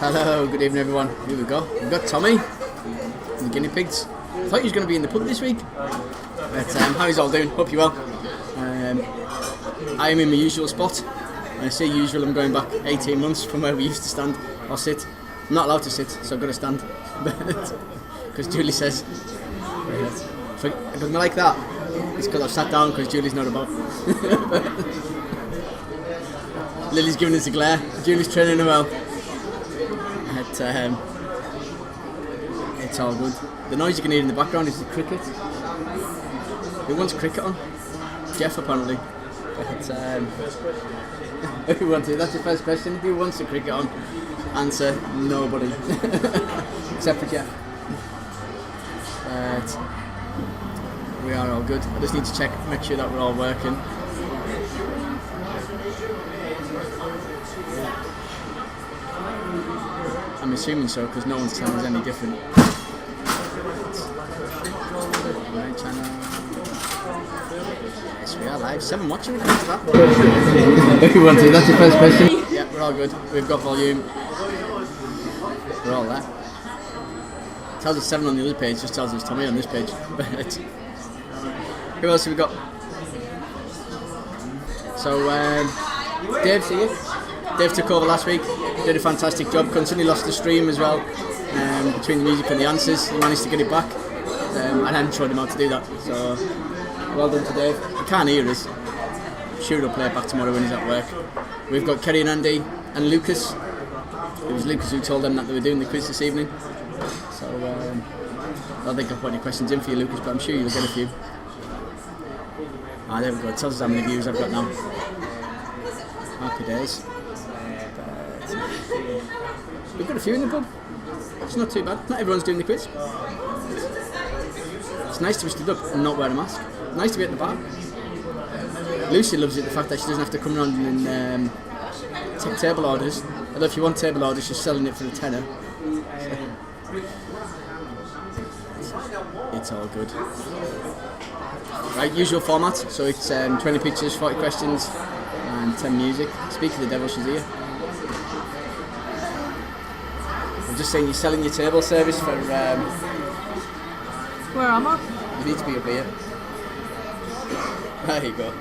Hello, good evening everyone. Here we go. We've got Tommy, the guinea pigs. I thought he was going to be in the pub this week. But how he's all doing? Hope you're well. I am in my usual spot. When I say usual, I'm going back 18 months from where we used to stand or sit. I'm not allowed to sit, so I've got to stand. Because Julie says, if I'm like that, it's because I've sat down because Julie's not about. Lily's giving us a glare. Julie's training her well. It's all good. The noise you can hear in the background is the cricket. Who wants cricket on? Jeff apparently. But, who wants it? That's the first question. Who wants the cricket on? Answer: nobody, except for Jeff. But we are all good. I just need to check, make sure that we're all working. I'm assuming so because no one's telling us any different. Right, channel. Yes, we are live. 7 watching. Who wants it? That's the first question. Yeah, we're all good. We've got volume. We're all there. It tells us 7 on the other page. Just tells us Tommy on this page. Who else have we got? So Dave's here. Dave took over last week, did a fantastic job, constantly lost the stream as well, between the music and the answers. He managed to get it back, and I hadn't showed him how to do that, so well done to Dave. He can't hear us. Sure he'll play it back tomorrow when he's at work. We've got Kerry and Andy and Lucas. It was Lucas who told them that they were doing the quiz this evening, so I don't think I've put any questions in for you, Lucas, but I'm sure you'll get a few. Ah, there we go, it tells us how many views I've got now. Happy days. We've got a few in the pub. It's not too bad. Not everyone's doing the quiz. It's nice to be stood up and not wear a mask. Nice to be at the bar. Lucy loves it, the fact that she doesn't have to come around and take table orders. Although if you want table orders, she's selling it for a tenner. It's all good. Right, usual format. So it's 20 pictures, 40 questions, and 10 music. Speak of the devil, she's here. I'm just saying you're selling your table service for... Where am I? You need to be up here. There you go.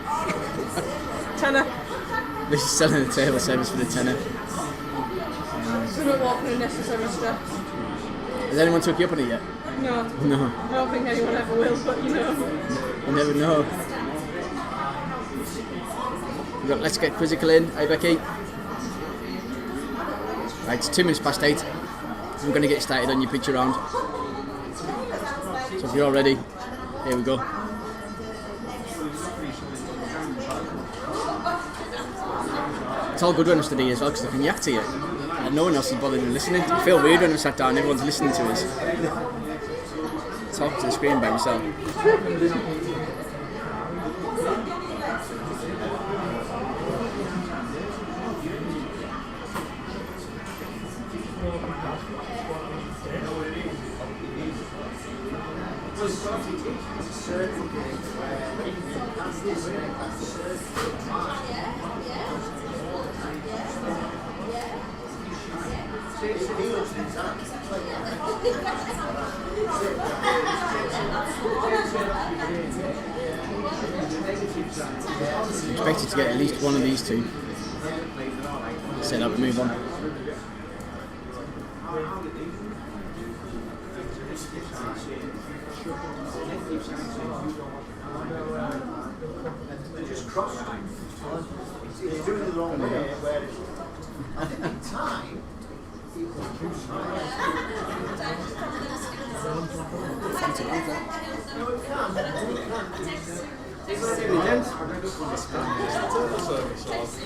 Tenner. This is selling a table service for the tenner. So not walking unnecessary steps. Has anyone took you up on it yet? No. No. I don't think anyone ever will, but you know. You never know. We've got Let's Get Quizzical in. Hey Becky. Right, it's 2 minutes past 8. I'm going to get started on your picture round. So if you're all ready, here we go. It's all good when I'm studying as well because I can yak to you. And no one else is bothering listening. I feel weird when I'm sat down and everyone's listening to us. Talk to the screen by myself. I'm expected to get at least one of these two. Set up, move on. Just cross it's doing the wrong way where I think in time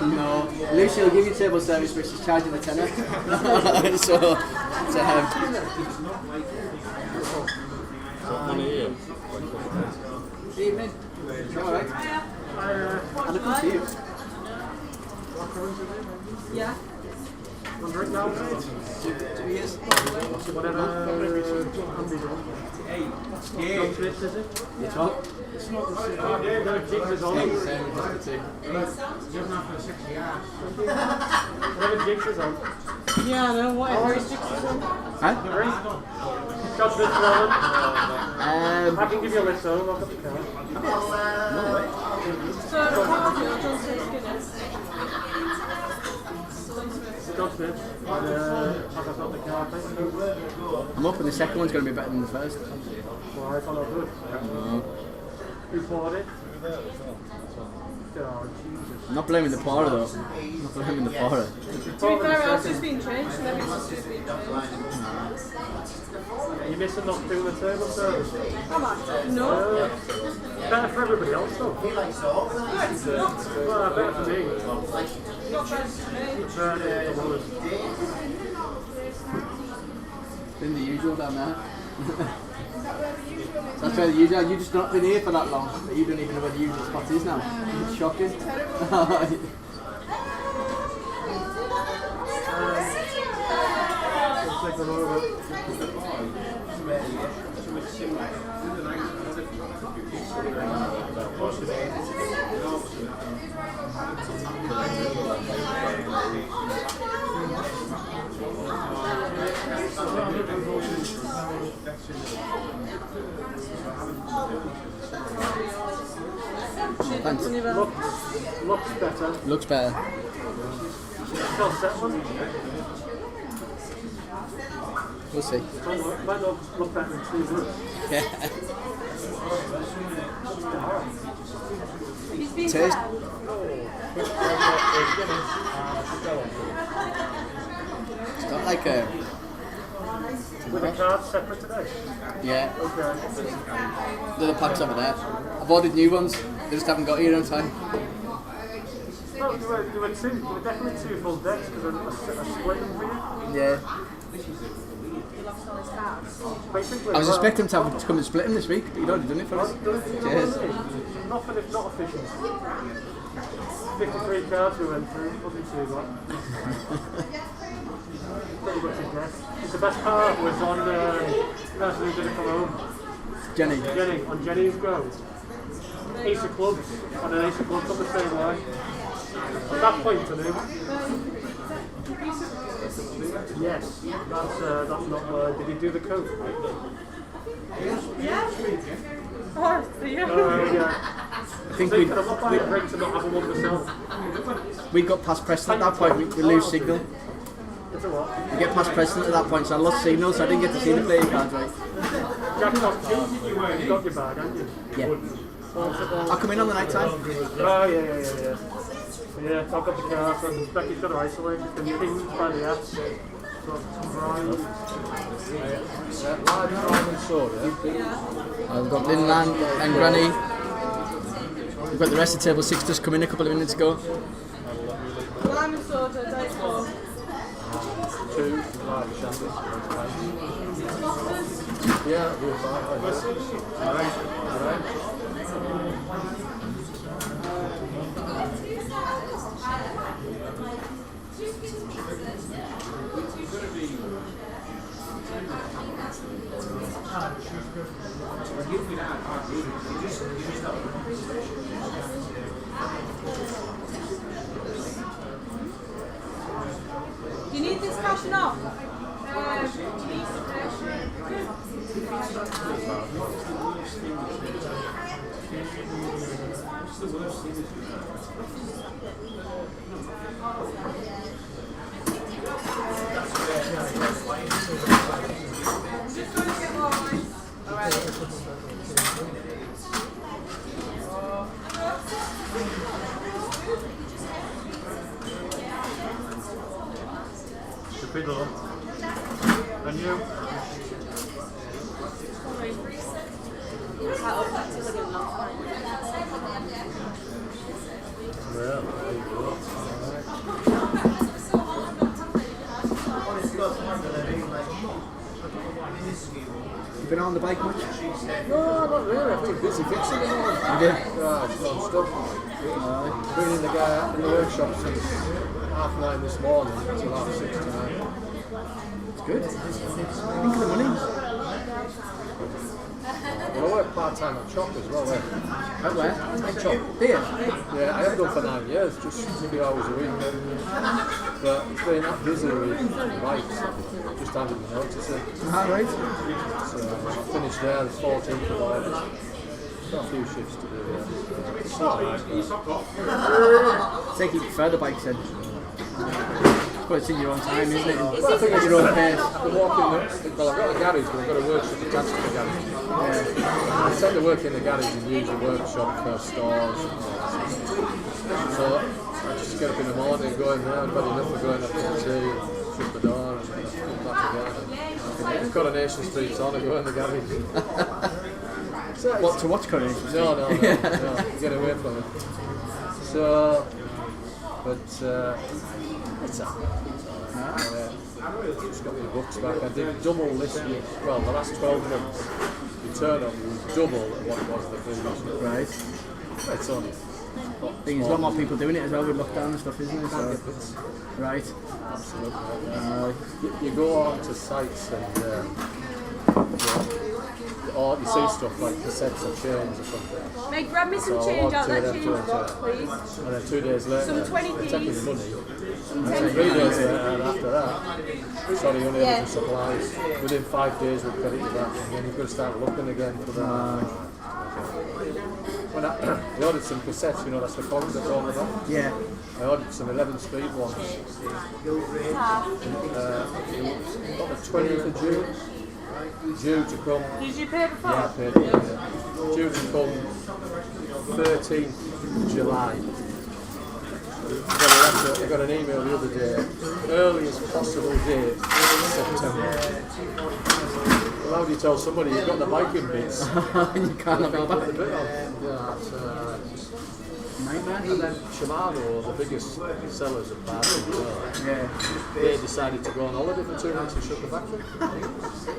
No, Lucy will give you table service, but she's charging a tenner. So evening. All right. And a good to you. Yeah. 2 years. Yes, what? Whatever Jake is on. Yeah, I know. What? 360. Huh? Got this one. I Um, can give you a list home. I've got the car. no way. So, cardio, John Skinner. John Smith. And I've got the car. Thank you. I'm hoping the second one's going to be better than the first. Why? It's not good. Who bought it? Oh, Jesus. I'm not blaming the pourer though. I'm not blaming the pourer. To be fair, else has been changed. So maybe it's just been changed. You're missing not doing the table service. Come on. No. Better for everybody else though. Well, better for me. Not better for me. Better for others. Been the usual down there. That's where the usual. You just not been here for that long. But you don't even know where the usual spot is now. It's shocking. Take them over. Thanks. Looks better. Looks better. Still settling. We'll see. Might not look better than 2 months. Yeah. He's been Taste. bad. It's got like a. With the cards separate today. Yeah. Okay. The other packs over there. I've ordered new ones. They just haven't got here on time. No, there were definitely 2 full decks because I split them for you. Yeah. Basically, I was expecting to come and split them this week, but you'd already done it for us. Cheers. Nothing if not efficient. 53 cards we went through, wasn't too bad. Pretty much a guess. The best part was on the person who didn't come home. Jenny. Jenny, on Jenny's go. Ace of clubs, and an ace of clubs on the same line. At that point, I knew. Yes, that's not. Did he do the coat? Yeah. Oh, yeah. Yeah. I think I'm not buying a drink to not have one myself. we got past Preston at that point. We lose signal. It's a what? We get past Preston at that point, so I lost signal, so I didn't get to see the playing cards right. Jack got you got your bag, haven't you? Yeah. I'll come in on the night time. Oh, yeah. Yeah, I've got the car, so Becky's got to isolate. It's been pinged by the app. So, right. We've got Linland and Granny. We've got the rest of table 6 just come in a couple of minutes ago. Lime and soda, diet coke. 2 Yeah, we'll You need this cash now? Fiddle. And you? Well, there you go. You been on the bike much? No, not really. I've been busy fixing them all. You did? Yeah, it's non-stop. Been in the guy in the workshop since 9:30 this morning until 6:30 tonight. It's good. Think of the money. Well, I work part-time at Chop as well, At where? At Chop. Do you? Yeah, I have done for 9 years, just a few hours a week. But it's been that busy with bikes, just handed the notice in. Ah, right. So I finished there the 14th of August. Got a few shifts to do there. It's alright. Take you prefer the bikes then. But it's in your own time, isn't it? Well, I think At your own pace. I can walk in the, well, I've got a garage, but I've got a workshop attached to the garage. I tend to work in the garage and use the workshop for stores. So I just get up in the morning, go in there, I've had enough of going up to the tea, shut the door, and come back again. Coronation Street's on, I go in the garage. So What, to watch Coronation Street? no, get away from it. So, but it's up. Just got my books back. I did double this week. Well, the last 12 months, the turnover was double what it was the previous year. Right. It's only. Thing is, a lot more people doing it as well with lockdown and stuff, isn't it? So, right. You go on to sites and or you see stuff like cassettes or chains or something. Mate, grab me some So I change want out to that them change to box, please. And then 2 days later, Some 20 they're taking Ps. the money. Some And 10 then 3 days Ps. later, and after that, sorry, only Yeah. able to supplies. Within 5 days, we'll credit you back, and then you've got to start looking again for that. When I ordered some cassettes, you know, that's the cogs that's all about. Yeah. I ordered some 11-speed ones. On the 20th of June, due to come. Did you pay before? Yeah, I paid it, yeah. Due to come 13th of July. I got an email the other day, earliest possible date, September. Well, how do you tell somebody you've got the biking bits? You can't have it Put the back. bit on. Yeah, it's, Nightmare. and then Shimano, the biggest sellers of bikes in the world, Yeah. they decided to go on holiday for 2 weeks and shut the factory. That's it.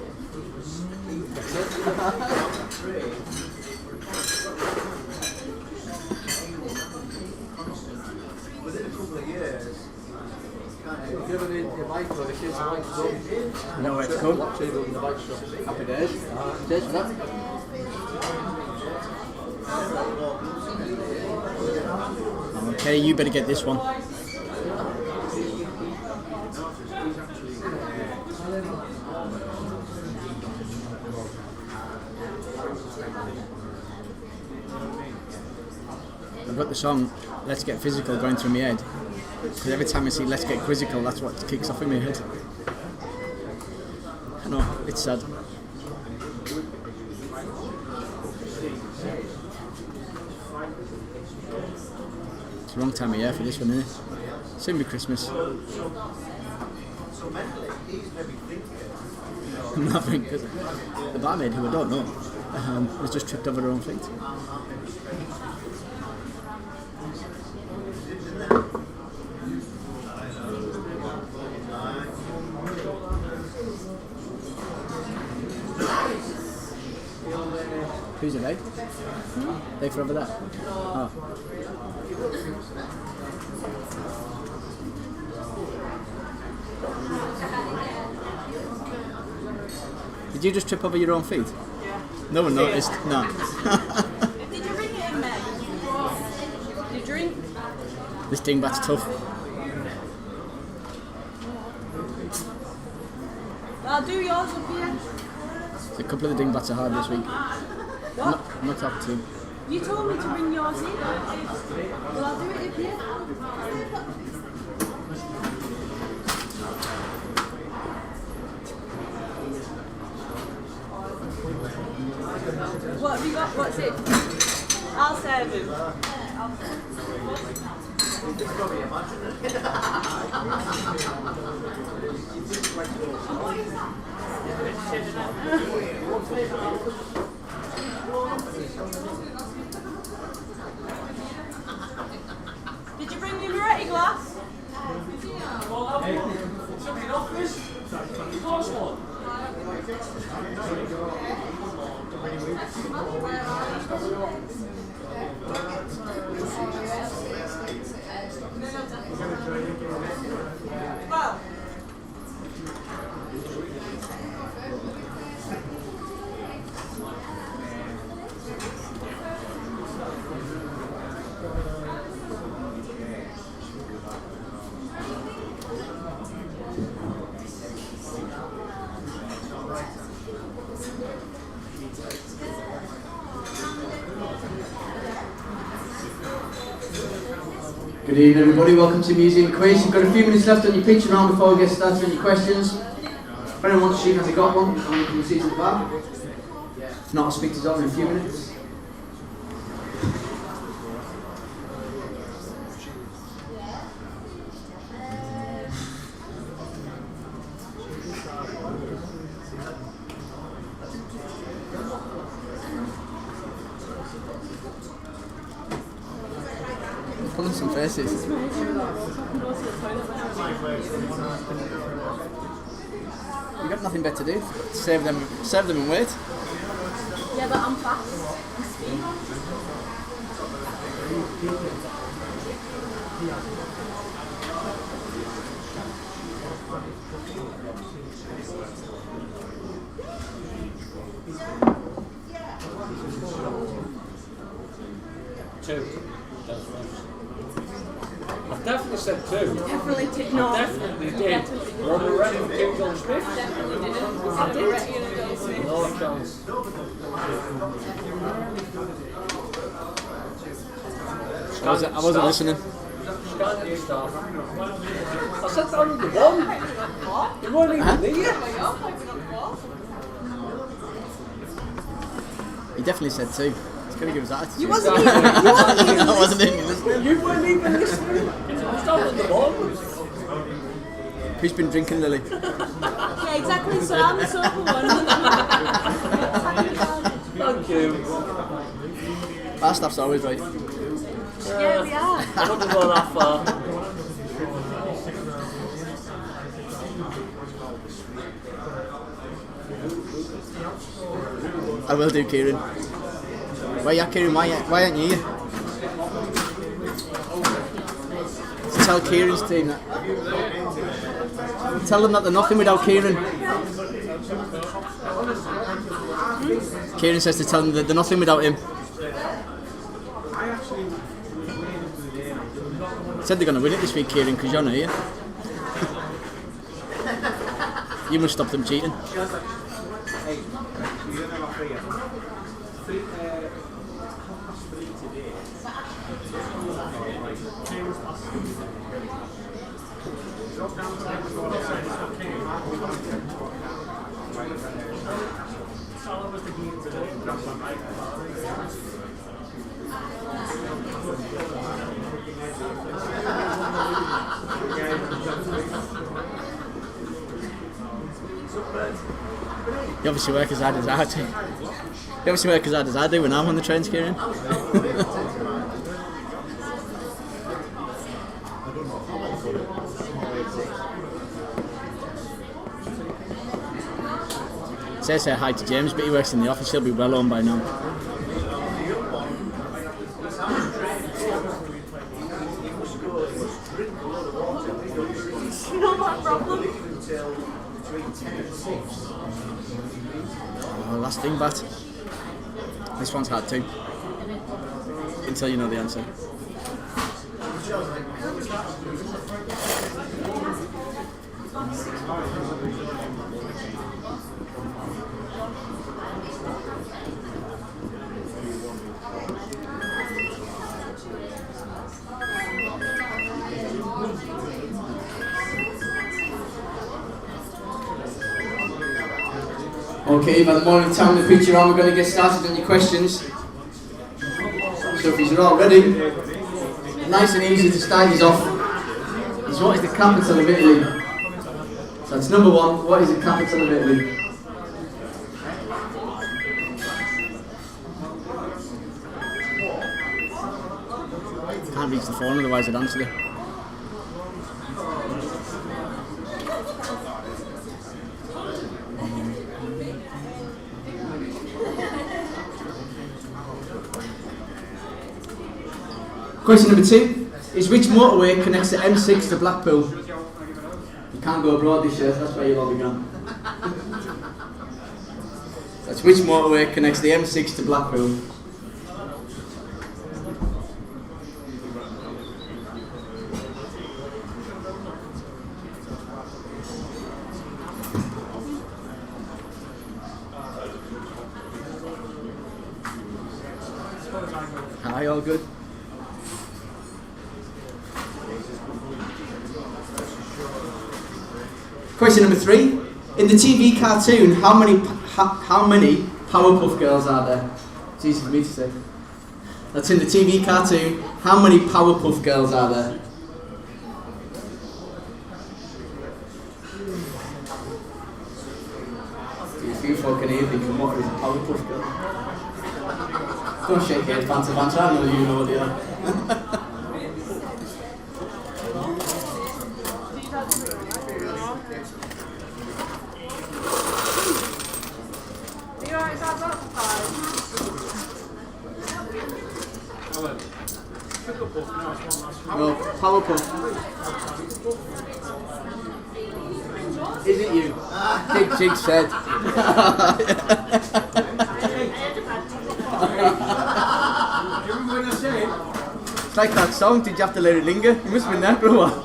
Within a couple of years, If you ever need your bike or the kids' bikes done, You know where it's come. watch it in the bike shop. Happy days. Cheers for that. Okay, you better get this one. I've got the song Let's Get Physical going through my head. Because every time I see Let's Get Quizzical, that's what kicks off in my head. I know, it's sad. It's the wrong time of year for this one, isn't it? Soon be Christmas. Nothing, because the barmaid, who I don't know, was just tripped over her own feet. Who's it, eh? They for over there? Oh. Did you just trip over your own feet? Yeah. No one noticed. No. Did you ring it in, mate? Did you drink? This dingbat's tough. I'll do yours up here. A couple of the dingbats are hard this week. What? I'm not talking to you. You told me to bring yours in. Well, I'll do it up here. What have you got? What's it? I'll serve him. Did you bring your Moretti glass? Well. Good evening everybody, welcome to Museum Quiz. You've got a few minutes left on your picture round before we get started on your questions. If anyone wants to shoot, has he got one? You can see to the back. If not, I'll speak to Don in a few minutes. Pulling some faces. You've got nothing better to do. Serve them and wait. Yeah, but I'm fast. I'm speed. Two. I've definitely said two. Definitely did not. Definitely did. Robert Redding, King John Smith. Definitely didn't. I did. No chance. I wasn't listening. Scanty stuff. I said that was the one. You weren't even there. He definitely said two. He's going to give us attitude. You wasn't even. I wasn't even listening. You weren't even listening. Stop at the one. Who's been drinking, Lily? Yeah, exactly. So I'm the sober one. Thank you. Our stuff's always right. Yeah, we are. I wouldn't go that far. I will do, Kieran. Why are you, Kieran? Why aren't you here? To tell Kieran's team that. Tell them that they're nothing without Kieran. Kieran says to tell them that they're nothing without him. Said they're going to win it this week, Kieran, because you're not here. You must stop them cheating. You obviously work as hard as I do. You obviously work as hard as I do when I'm on the trains, Kieran. Say hi to James, but he works in the office, he'll be well on by now. Not my problem. Oh, last thing, Bat. This one's hard too. Until you know the answer. Okay, by the morning time the picture on, we're going to get started on your questions. So if you're all ready, nice and easy to start us off is what is the capital of Italy? So that's number one, what is the capital of Italy? Can't reach the phone, otherwise I'd answer it. Question number two is which motorway connects the M6 to Blackpool? You can't go abroad this year, that's why you'll all be gone. That's which motorway connects the M6 to Blackpool? Hi, all good? Question number 3. In the TV cartoon, how many Powerpuff Girls are there? It's easy for me to say. That's in the TV cartoon. How many Powerpuff Girls are there? If you folk can hear thinking, what is a Powerpuff Girl? Don't shake your head, Banter Banter, I know you know what they are. You alright, Dad? That's fine. Well, Powerpuff. Is it you? Jig said. It's like that song, did you have to let it linger? You must have been there for a while.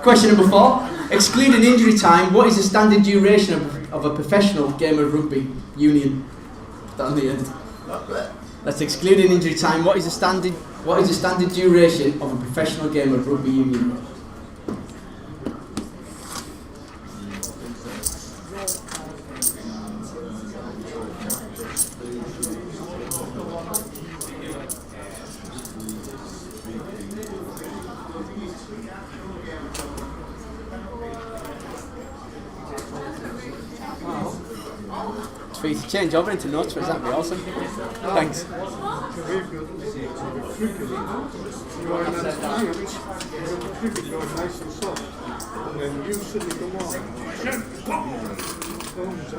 Question number 4. Excluding injury time, what is the standard duration of a professional game of rugby union? That's the end. That's excluding injury time. What is the standard duration of a professional game of rugby union? It's for you to change over into notes, that'd be awesome. Thanks.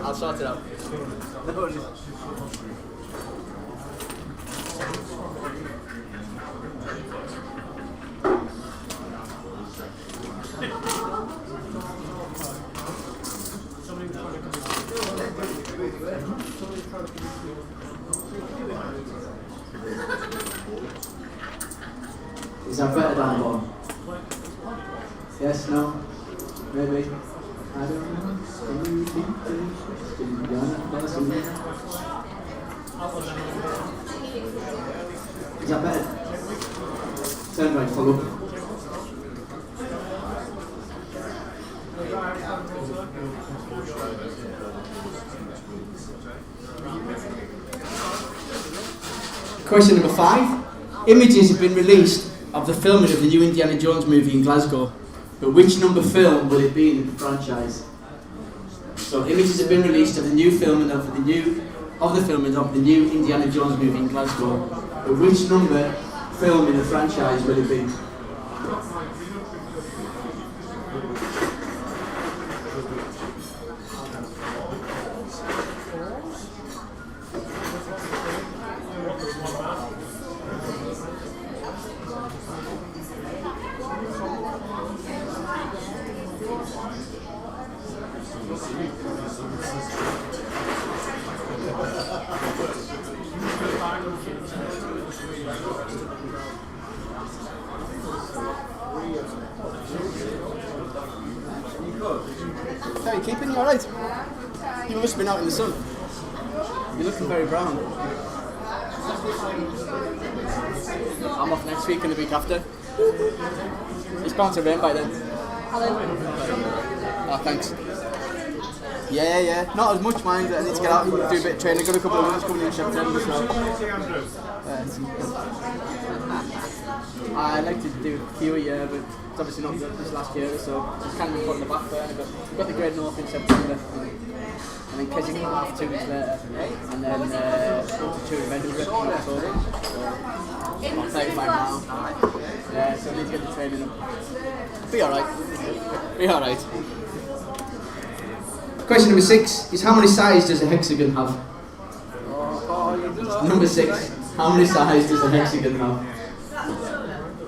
I'll sort it out. Is that better than one? Yes, no? Maybe? I don't know. Is that better? Turn right, follow. Question number 5. Images have been released of the filming of the new Indiana Jones movie in Glasgow, but which number film will it be in the franchise? So images have been released of the new filming of the new Indiana Jones movie in Glasgow, but which number film in the franchise will it be? How are you keeping? You alright? You must have been out in the sun. You're looking very brown. I'm off next week and the week after. It's bound to rain by then. Oh, thanks. Yeah. Not as much, mind. I need to get out and do a bit of training. I've got a couple of runs coming in September, so. I like to do a few a year, but it's obviously not this last year, so it's kind of been put in the back burner. But we've got the Great North in September, and then Keswick half 2 weeks later, and then Ultra 2 in Edinburgh in October. So I'm 35 now. Yeah, so I need to get the training up. Be alright. Question number 6 is how many sides does a hexagon have? Number 6. How many sides does a hexagon have?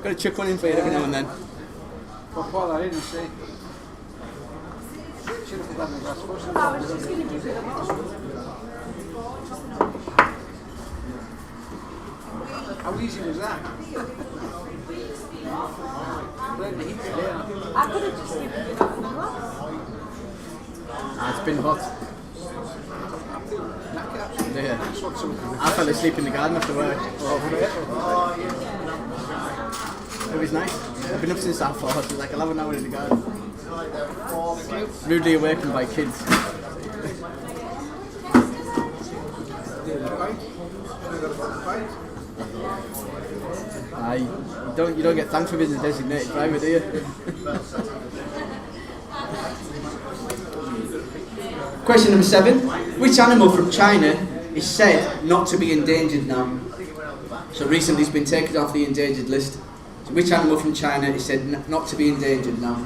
Got to chuck one in for you every now and then. What I didn't say. Should have done the last question. How easy was that? I could have just given you that number. It's been hot. Yeah. I fell asleep in the garden after work. It was nice. I've been up since half 4, so it's like 11 hours in the garden. Rudely awakened by kids. Aye, you don't get thanked for being a designated driver, do you? Question number 7. Which animal from China is said not to be endangered now? So recently it's been taken off the endangered list. So which animal from China is said not to be endangered now?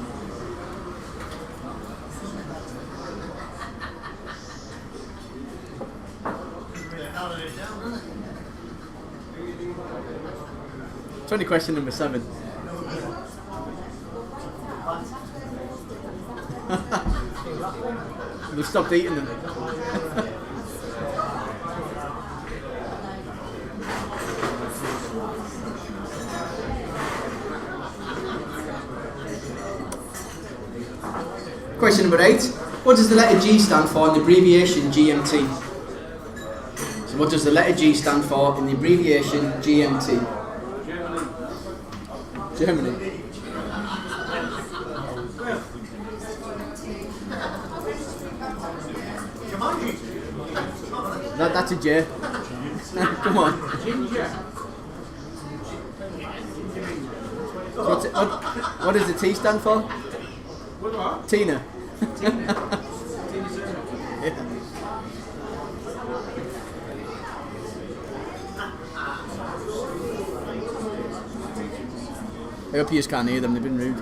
It's only question number 7. They've stopped eating them. Question number 8. What does the letter G stand for in the abbreviation GMT? So what does the letter G stand for in the abbreviation GMT? Germany. That's a J. Come on. What does the T stand for? Tina. Yeah. I hope you just can't hear them, they've been rude.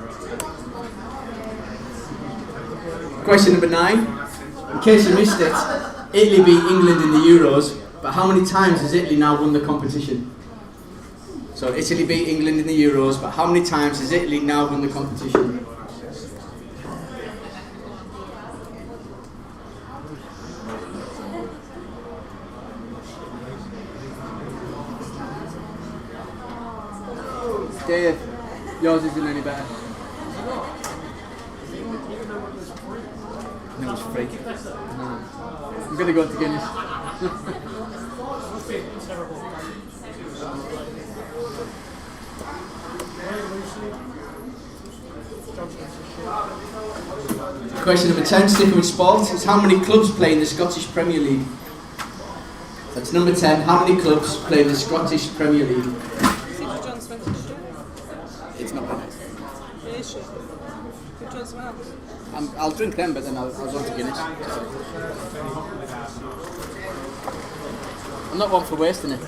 Question number 9. In case you missed it, Italy beat England in the Euros, but how many times has Italy now won the competition? So Italy beat England in the Euros, but how many times has Italy now won the competition? Dave, yours isn't any better. No, it's free. No. I'm going to go to Guinness. Question number 10, sticking with sport, is how many clubs play in the Scottish Premier League? That's number 10, how many clubs play in the Scottish Premier League? It's not Guinness. I'll drink them, but then I'll go to Guinness. I'm not one for wasting it.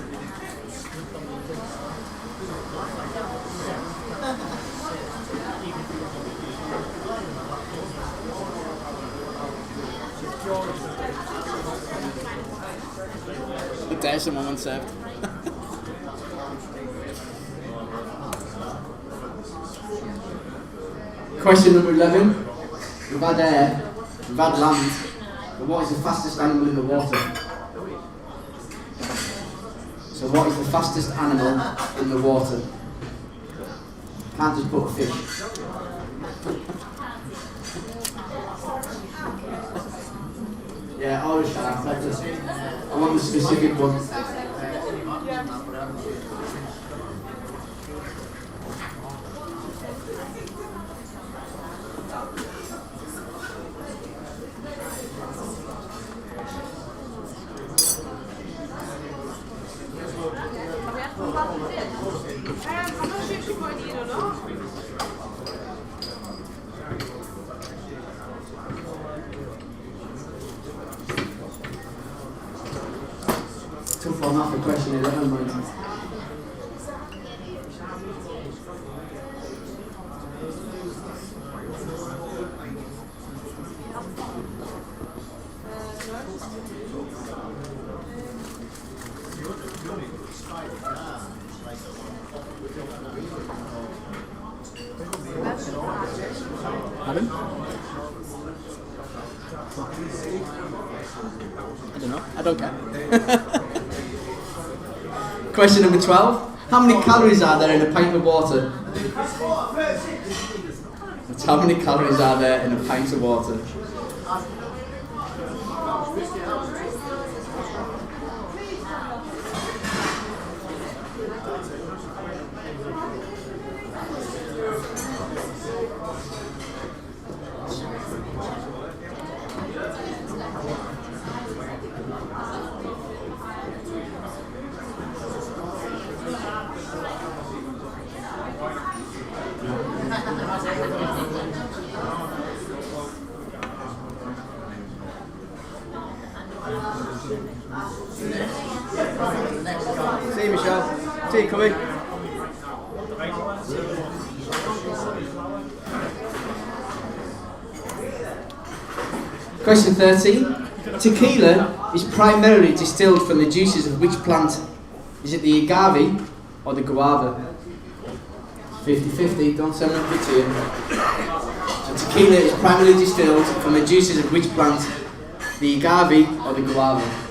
There's someone unserved. Question number 11. We've had air, we've had land, but what is the fastest animal in the water? So what is the fastest animal in the water? Can't just put a fish. Yeah, or a shark. I want the specific one. I'm not sure if you're going to eat or not. Tough one, not the question 11, Martin. Pardon? I don't know. I don't care. Question number 12. How many calories are there in a pint of water? That's how many calories are there in a pint of water? See you, Michelle. See you coming. Question 13. Tequila is primarily distilled from the juices of which plant? Is it the agave or the guava? 50-50, don't send them to you. So tequila is primarily distilled from the juices of which plant? The agave or the guava?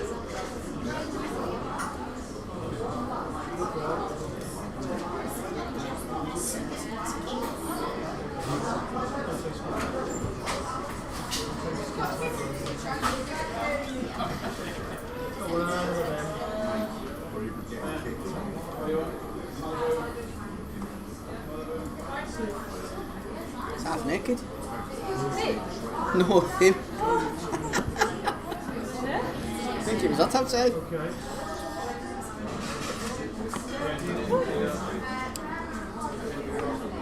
It's half naked. No, him. I think it was that outside.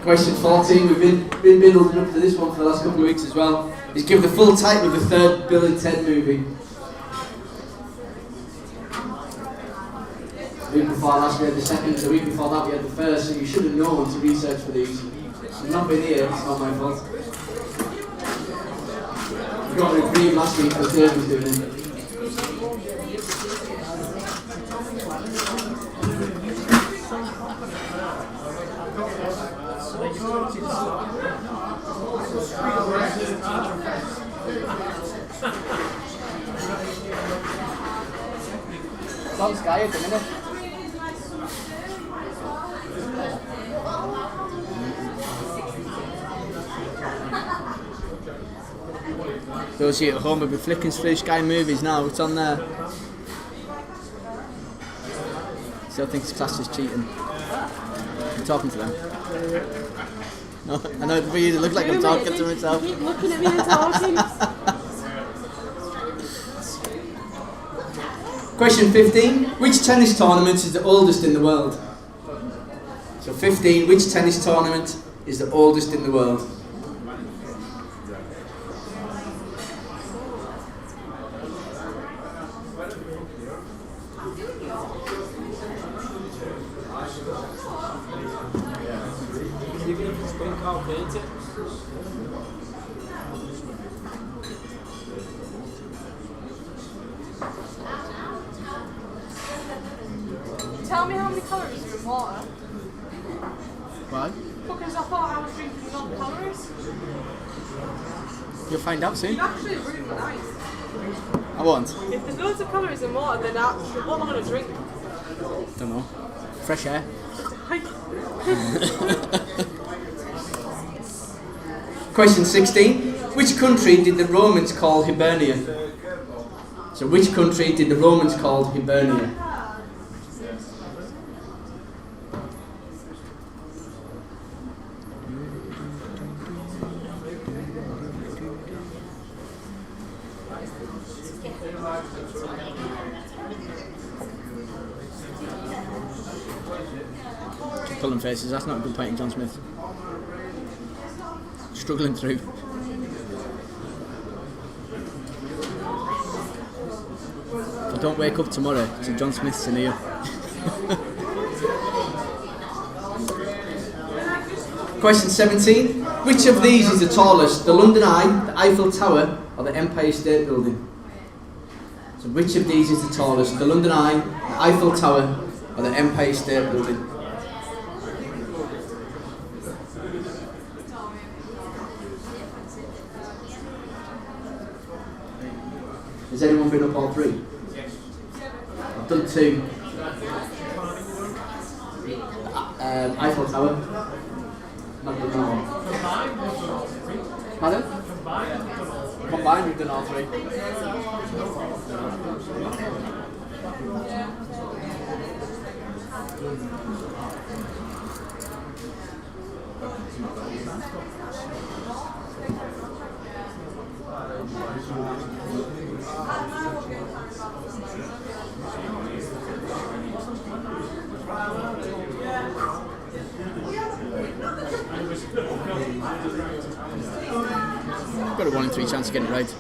Question 14, we've been building up to this one for the last couple of weeks as well. Is give the full title of the third Bill and Ted movie. The week before last we had the second, the week before that we had the first, so you should have known to research for these. I've not been here, it's not my fault. I got a dream last week because Dave was doing it. It's on Sky at the minute. Those of you at home will be flicking through Sky Movies now, it's on there. Still think it's classed as cheating. I'm talking to them. No, I know for you it looks like I'm talking to myself. Keep looking at me and talking. Question 15. Which tennis tournament is the oldest in the world? So 15. Which tennis tournament is the oldest in the world? Tell me how many calories are in water. Why? Because I thought I was drinking non-calories. You'll find out soon. You'd actually ruin my night. I won't. If there's loads of calories in water, then what am I going to drink? Don't know. Fresh air. Question 16. Which country did the Romans call Hibernia? So which country did the Romans call Hibernia? Pulling faces, that's not a good point in John Smith. Struggling through. If I don't wake up tomorrow to John Smith's in here. Question 17. Which of these is the tallest? The London Eye, the Eiffel Tower, or the Empire State Building? So which of these is the tallest? The London Eye, the Eiffel Tower, or the Empire State Building? Has anyone been up all three? Yes. I've done two. Eiffel Tower. Not done that one. Pardon? Combined, we've done all three. Got a 1 in 3 chance of getting it right.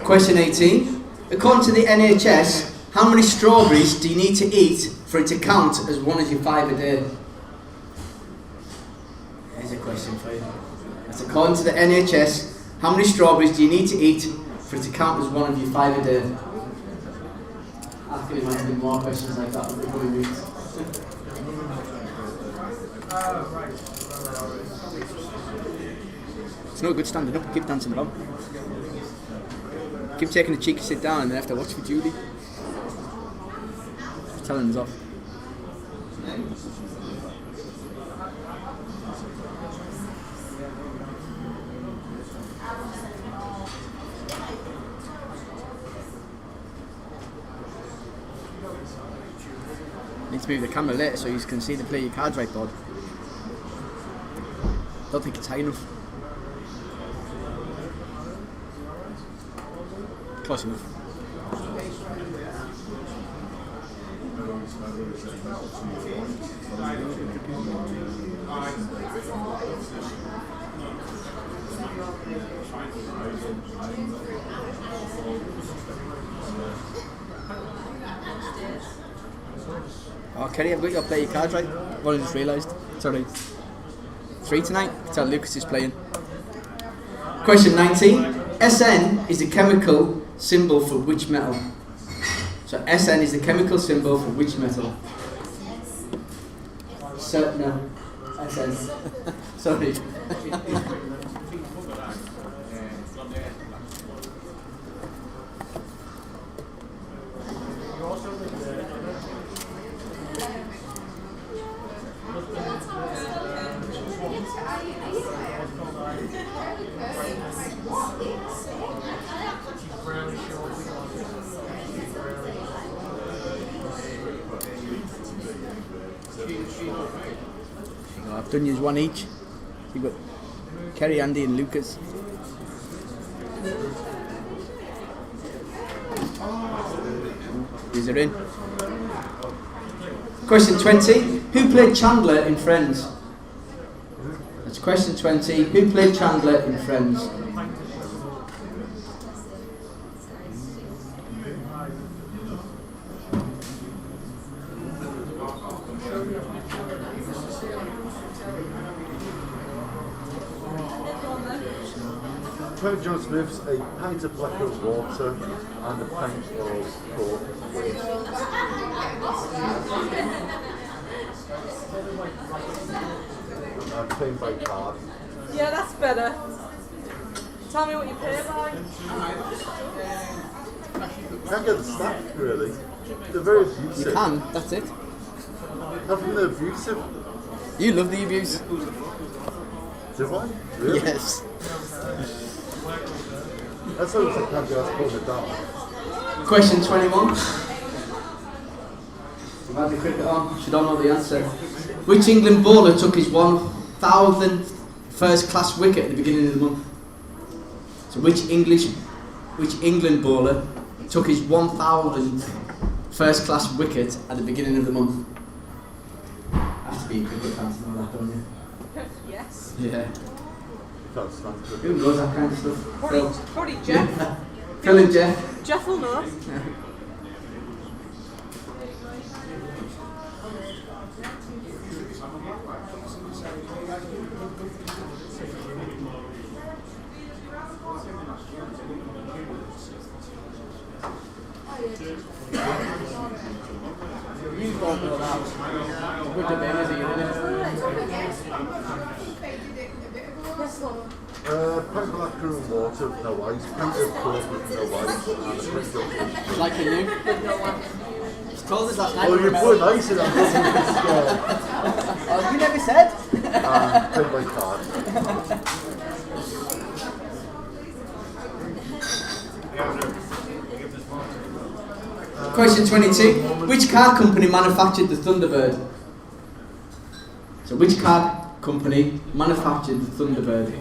Question 18. According to the NHS, how many strawberries do you need to eat for it to count as one of your 5 a day? Here's a question for you. That's according to the NHS, how many strawberries do you need to eat for it to count as one of your 5 a day? I think there might have been more questions like that over the coming weeks. It's no good standing up and keep dancing about. Keep taking a cheeky sit down and then have to watch for Julie. Just telling us off. Need to move the camera later so you can see the play your cards right board. Don't think it's high enough. Close enough. Oh, Kerry, I've got you to play your cards right. I've only just realised. It's alright. 3 tonight. You can tell Lucas is playing. Question 19. SN is the chemical symbol for which metal? So SN is the chemical symbol for which metal? So, no. SN. Sorry. I've done you 1 each. You've got Kerry, Andy and Lucas. These are in. Question 20. Who played Chandler in Friends? That's question 20. Who played Chandler in Friends? John Smith's a pint of black of water and a pint of coke. I'm paying by card. Yeah, that's better. Tell me what you pay by. Can't get the stack really. They're very abusive. You can, that's it. How come they're abusive? You love the abuse. Do I? Really? Yes. That's how it's like can't get us pulling it down. Question 21. You might be quicker on. Should all know the answer. Which England bowler took his 1,000th first class wicket at the beginning of the month? So which England bowler took his 1,000th first class wicket at the beginning of the month? Has to be a cricket fan to know that, don't you? Yes. Yeah. Can't stand it. Who knows that kind of stuff? Phil. Probably Jeff. Phil and Jeff. Jeff will know. You don't know that. Good debate, isn't it? Pint of black and water with no ice, pint of coke with no ice, and a pint of... Like you knew. Just told us last night. Oh, you're putting ice in, I'm scared. Oh, you never said. Pay by card. Question 22. Which car company manufactured the Thunderbird? So which car company manufactured the Thunderbird?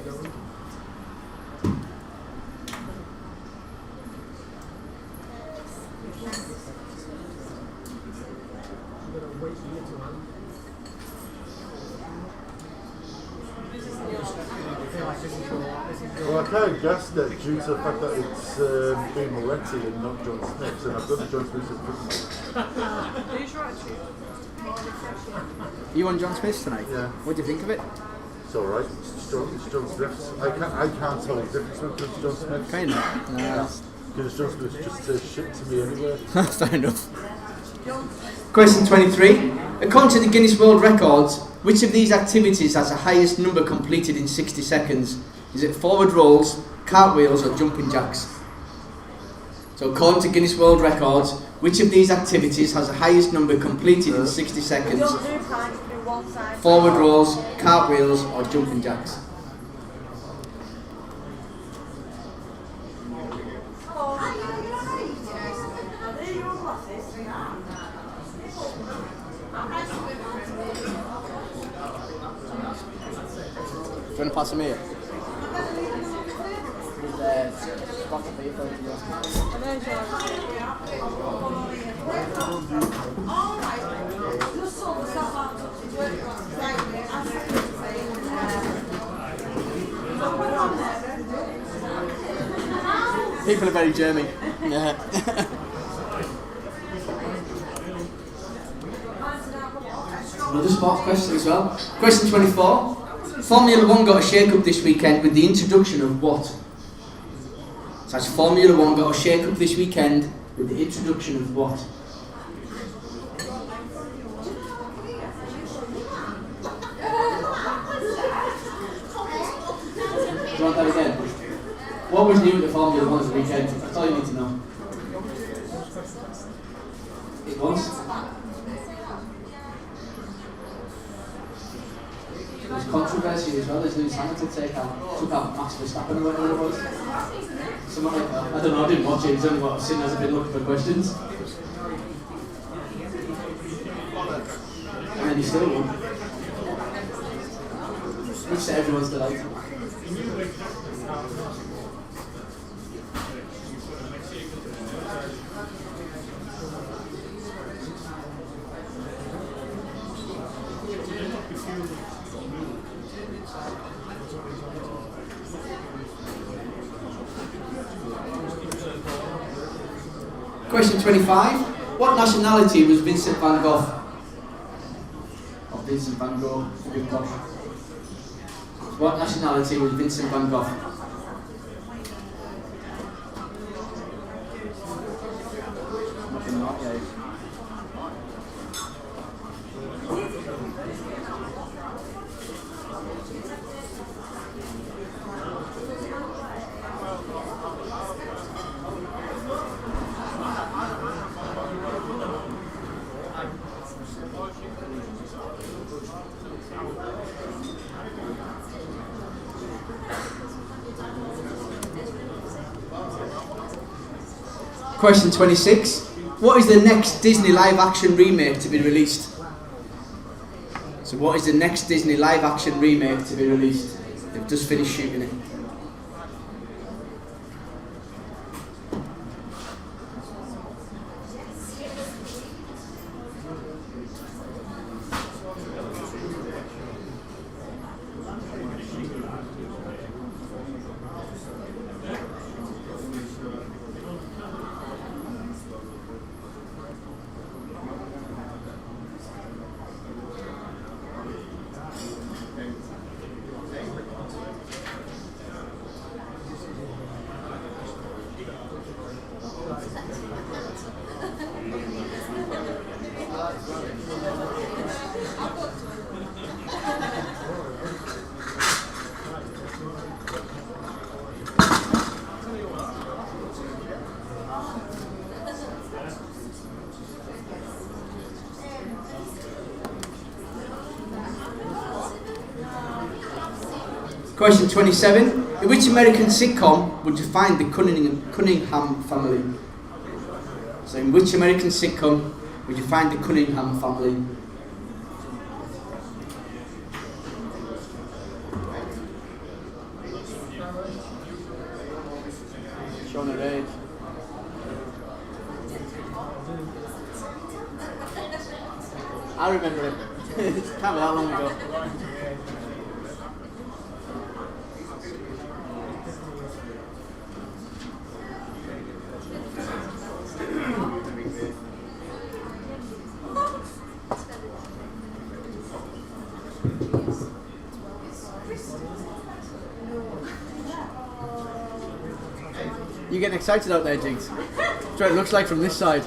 Well, I kind of guessed that due to the fact that it's been Moretti and not John Smith, and I've got the John Smith's equipment. Who's your attitude? You on John Smith's tonight? Yeah. What do you think of it? It's alright, it's John Smith's. I can't tell the difference when it comes to John Smith. Kind of. No, Because John Smith just says shit to me anyway. fair enough. Question 23. According to the Guinness World Records, which of these activities has the highest number completed in 60 seconds? Is it forward rolls, cartwheels or jumping jacks? So according to Guinness World Records, which of these activities has the highest number completed in 60 seconds? Don't do time, do one side. Forward rolls, cartwheels or jumping jacks? Do you want to pass them here? People are very German. Yeah. Another sports question as well. Question 24. Formula 1 got a shake-up this weekend with the introduction of what? So that's Formula 1 got a shake-up this weekend with the introduction of what? Do you want that again? What was new at the Formula 1 this weekend? That's all you need to know. It was? There's controversy as well. There's Lewis Hamilton took out Max Verstappen or whatever it was. Something like that. I don't know, I didn't watch it. It's only what I've seen as I've been looking for questions. And then he still won. Which to everyone's delight. Question 25. What nationality was Vincent van Gogh? Or Vincent van Gogh? What nationality was Vincent van Gogh? Question 26. What is the next Disney live-action remake to be released? So what is the next Disney live-action remake to be released? They've just finished shooting it. Question 27. In which American sitcom would you find the Cunningham family? So in which American sitcom would you find the Cunningham family? Shauna Reid. I remember it. It can't be that long ago. getting excited out there, Jinx? That's what it looks like from this side.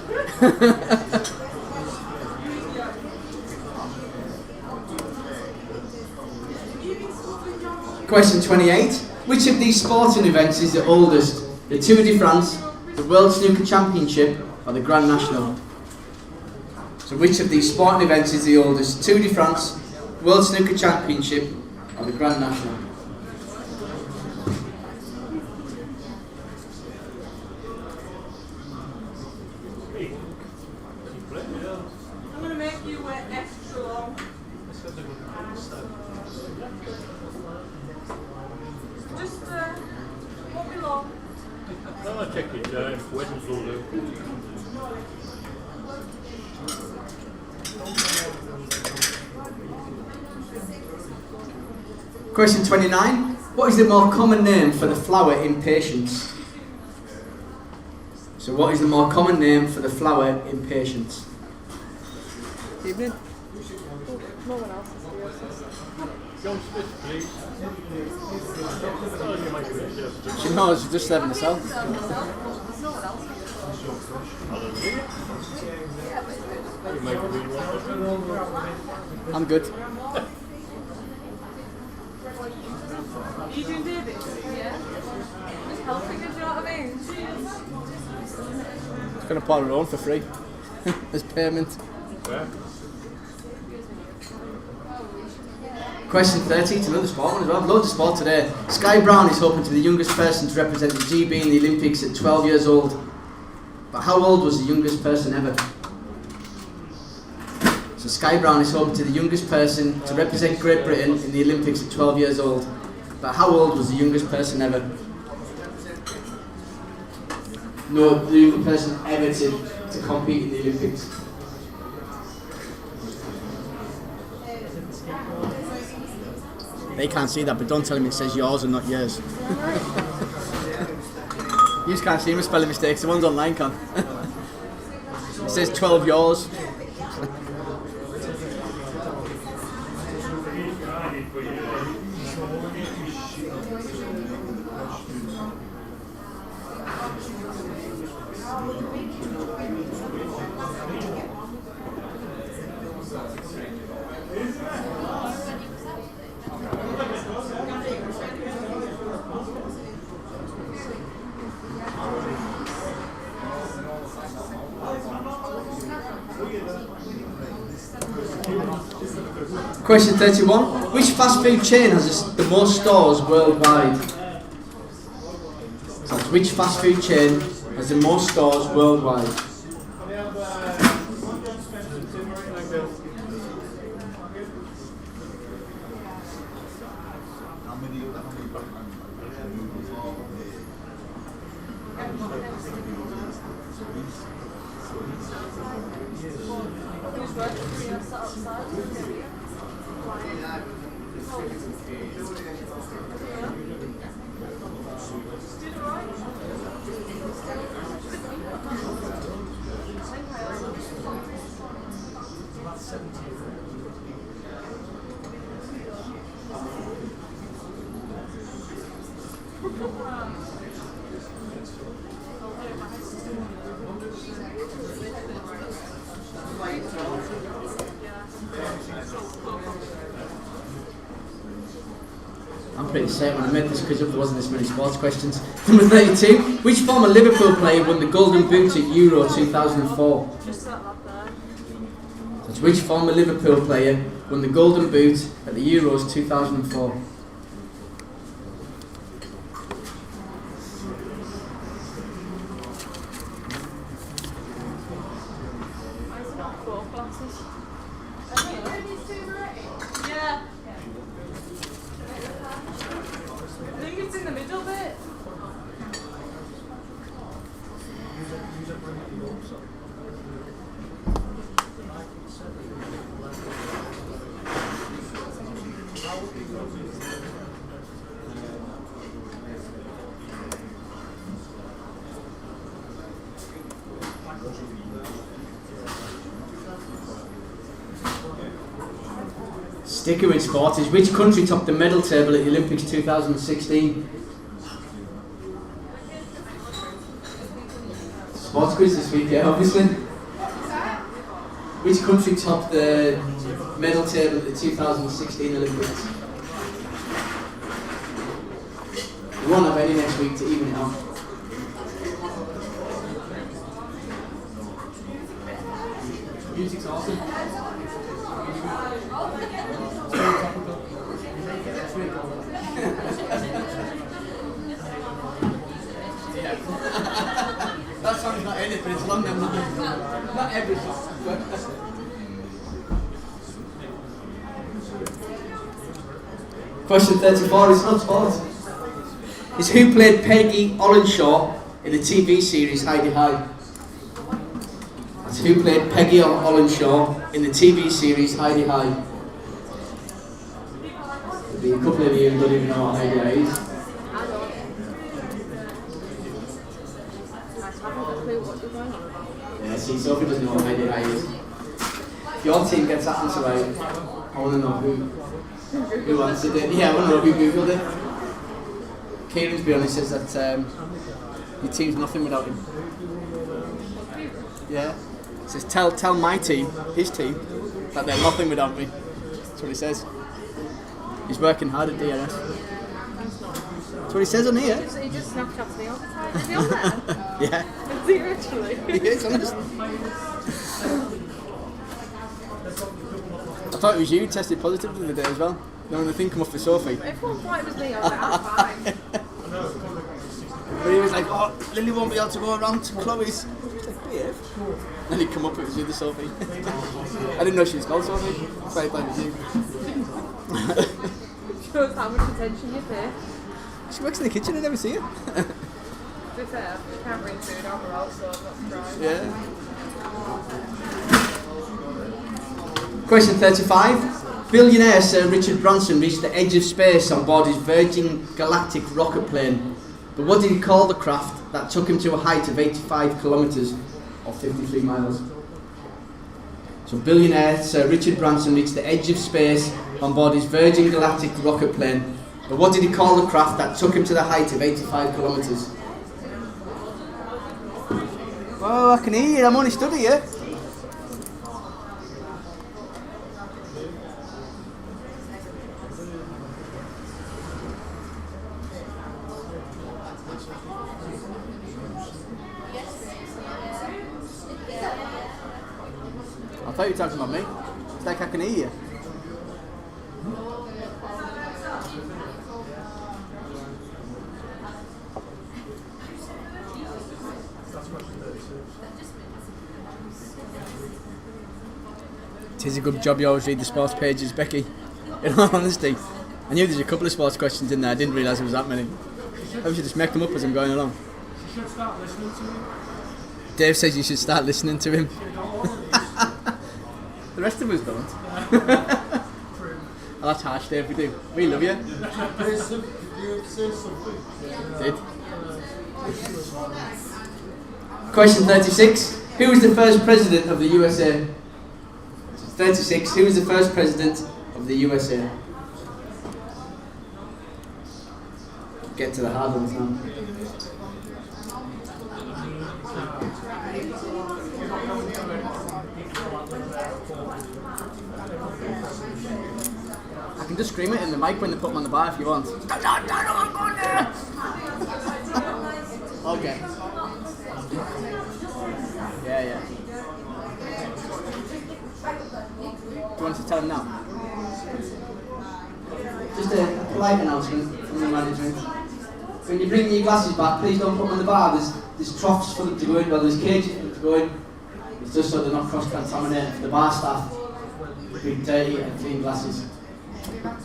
Question 28. Which of these sporting events is the oldest? The Tour de France, the World Snooker Championship, or the Grand National? So which of these sporting events is the oldest? Tour de France, World Snooker Championship, or the Grand National? I'm going to make you wait extra long. Just won't be long. I'll check it down. Weddings will do. Question 29. What is the more common name for the flower impatiens? So what is the more common name for the flower impatiens? Evening. No one else is here. John Smith, please. Oh, you might be able to She knows, she's just serving herself. You might be able to. I'm good. You doing David? Yeah. Just helping her, do you know what I mean? She's going to pour her own for free. As payment. Yeah. Question 30, to another sport one as well. Loads of sport today. Sky Brown is hoping to be the youngest person to represent the GB in the Olympics at 12 years old. But how old was the youngest person ever? So Sky Brown is hoping to be the youngest person to represent Great Britain in the Olympics at 12 years old. But how old was the youngest person ever? No, the youngest person ever to compete in the Olympics. They can't see that, but don't tell them it says yours and not yours. You just can't see my spelling mistakes, the ones online can. It says 12 yours. Question 31. Which fast food chain has the most stores worldwide? So which fast food chain has the most stores worldwide? I'm pretty certain when I made this quiz up there wasn't this many sports questions. Number 32. Which former Liverpool player won the Golden Boot at Euro 2004? Just that lad there. That's which former Liverpool player won the Golden Boot at the Euros 2004? Four glasses. Yeah. I think it's in the middle bit. Sticker in sport is which country topped the medal table at the Olympics 2016? quiz this week, yeah, obviously. Which country topped the medal table at the 2016 Olympics? We won't have any next week to even it out. Music's awesome. That song's not in it, but it's long enough. Not every song. Question 34 is not sport. Is who played Peggy Olenshaw in the TV series Heidi High? That's who played Peggy Olenshaw in the TV series Heidi High. There'll be a couple of you who don't even know what Heidi High is. Yeah, see, Sophie doesn't know what Heidi High is. If your team gets that answer right, I want to know who answered it. Yeah, I want to know who googled it. Kieran's be honest says that your team's nothing without him. Yeah. He says tell my team, his team, that they're nothing without me. That's what he says. He's working hard at DNS. That's what he says on here. He just Snapchats me all the time. Is he on there? Yeah. Is he actually? He is, honest. I thought it was you who tested positive the other day as well. No, when the thing come off for Sophie. Everyone thought it was me. I was like, I'm fine. But he was like, oh, Lily won't be able to go around to Chloe's. I was like, behave. And he'd come up, it was you, the Sophie. I didn't know she was called Sophie. So I thought it was you. Shows how much attention you pay. She works in the kitchen, I never see her. To be fair, she can't bring food on her out, so I'm not surprised. Yeah. Question 35. Billionaire Sir Richard Branson reached the edge of space on board his Virgin Galactic rocket plane. But what did he call the craft that took him to a height of 85 kilometres or 53 miles? So billionaire Sir Richard Branson reached the edge of space on board his Virgin Galactic rocket plane. But what did he call the craft that took him to the height of 85 kilometres? Oh, I can hear you, I'm only studying here. I thought you were talking about me. It's like I can hear you. It is a good job you always read the sports pages, Becky. In all honesty. I knew there's a couple of sports questions in there, I didn't realise there was that many. I should just make them up as I'm going along. You should start listening to him. Dave says you should start listening to him. The rest of us don't. Oh, that's harsh, Dave, we do. We love you. Did. Question 36. Who was the first president of the USA? 36. Who was the first president of the USA? Get to the hard ones now. I can just scream it in the mic when they put them on the bar if you want. Okay. Yeah. Do you want us to tell them now? Just a polite announcement from the management. When you bring your glasses back, please don't put them on the bar. There's troughs for them to go in, well there's cages for them to go in. It's just so they're not cross-contaminated for the bar staff. Big dirty and clean glasses.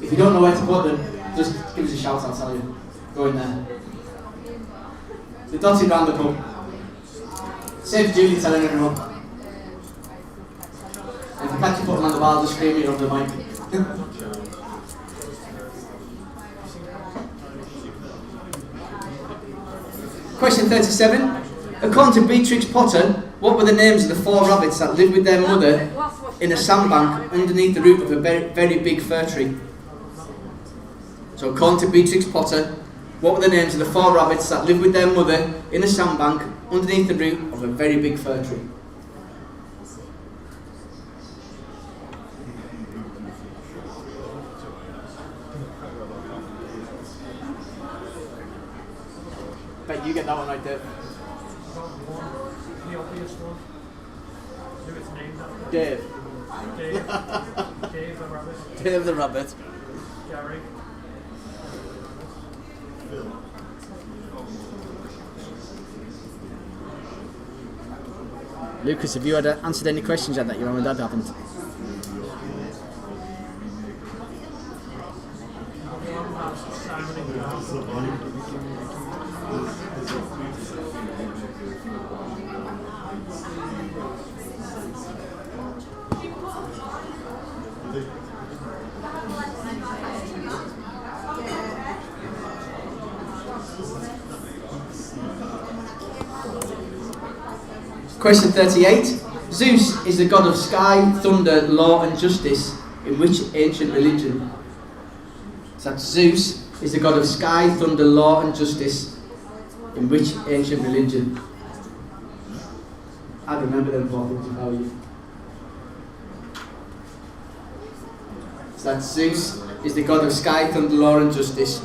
If you don't know where to put them, just give us a shout, I'll tell you. Go in there. They're dotted round the pub. Save Julie telling everyone. And if you catch you put them on the bar, just scream it over the mic. Question 37. According to Beatrix Potter, what were the names of the 4 rabbits that lived with their mother in a sandbank underneath the root of a very, very big fir tree? So according to Beatrix Potter, what were the names of the 4 rabbits that lived with their mother in a sandbank underneath the root of of a very big fir tree? Bet you get that one right there. The obvious one. Who it's named after. Dave. Dave. Dave the rabbit. Dave the rabbit. Gary. Lucas, have you had answered any questions yet that your mum and dad haven't? Simon and Garth. Question 38. Zeus is the god of sky, thunder, law and justice in which ancient religion? So that's Zeus is the god of sky, thunder, law and justice in which ancient religion? I remember them four things about you. So that's Zeus is the god of sky, thunder, law and justice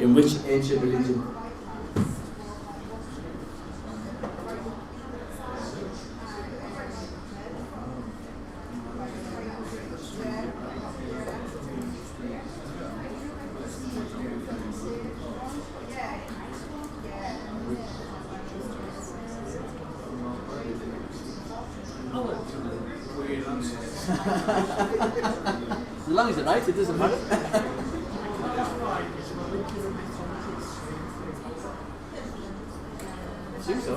in which ancient religion? As long as it's right, it doesn't matter. I assume so.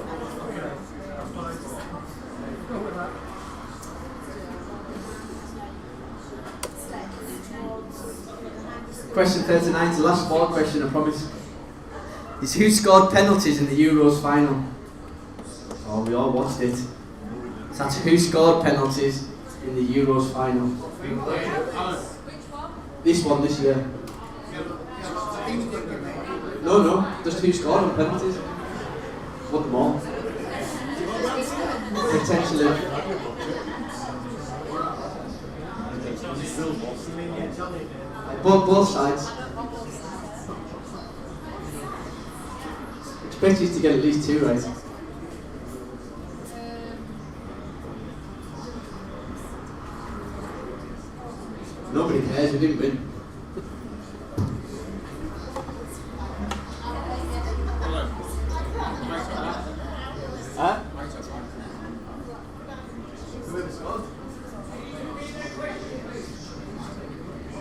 Question 39 is the last board question, I promise. Is who scored penalties in the Euros final? Oh, we all watched it. So that's who scored penalties in the Euros final. This one this year. No, just who scored on penalties. What them all? Potentially. Both sides. Expect you to get at least 2 right. Nobody cares, we didn't win. Huh?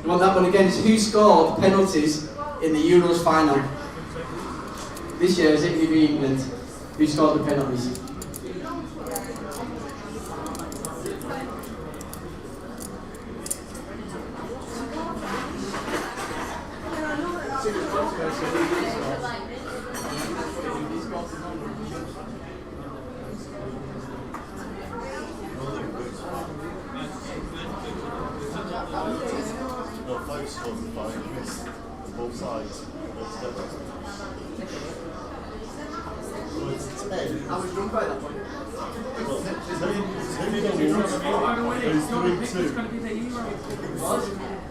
You want that one again? It's who scored penalties in the Euros final? This year is Italy v England. Who scored the penalties? No, 5 scores and 5 missed. Both sides. So it's 10. I was drunk by that point. Well, 10 is 3-2. It's going to be the hero.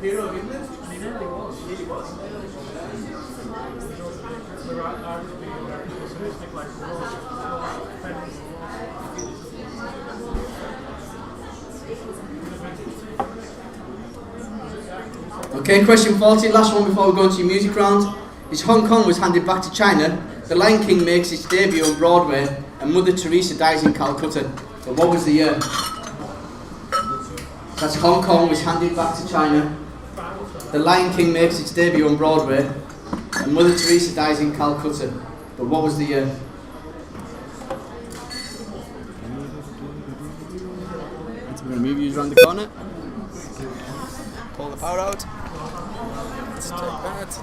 Hero of England? And he nearly was. He was. The right Irish being very pessimistic, like Okay, question 40, last one before we go into your music round. Is Hong Kong was handed back to China, The Lion King makes its debut on Broadway, and Mother Teresa dies in Calcutta. But what was the year? That's Hong Kong was handed back to China, The Lion King makes its debut on Broadway, and Mother Teresa dies in Calcutta. But what was the year? We're going to move you around the corner. Pull the power out. Let's take that.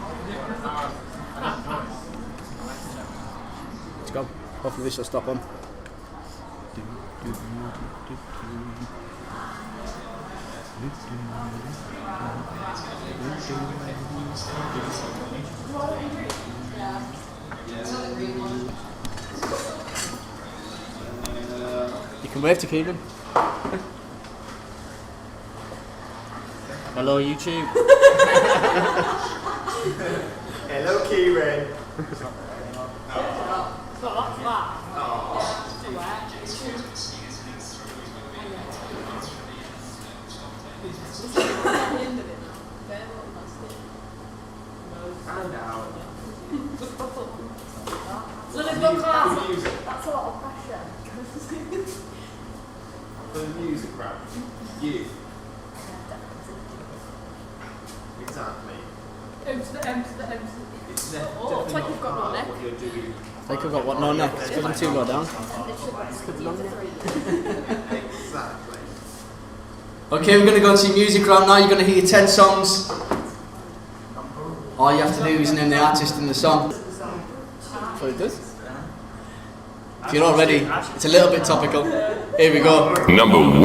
Let's go. Hopefully this will stop on. Wave to Keegan. Hello, YouTube. Hello, Kieran. That's a lot of pressure. For the music rap, you. Exactly. Oh, it's like you've got no neck. What you're doing. Like I've got what? No neck. It's because I'm too low down. Exactly. Okay, we're going to go to your music round now. You're going to hear 10 songs. All you have to do is name the artist and the song. That's what it does. If you're not ready, it's a little bit topical. Here we go. Number 1.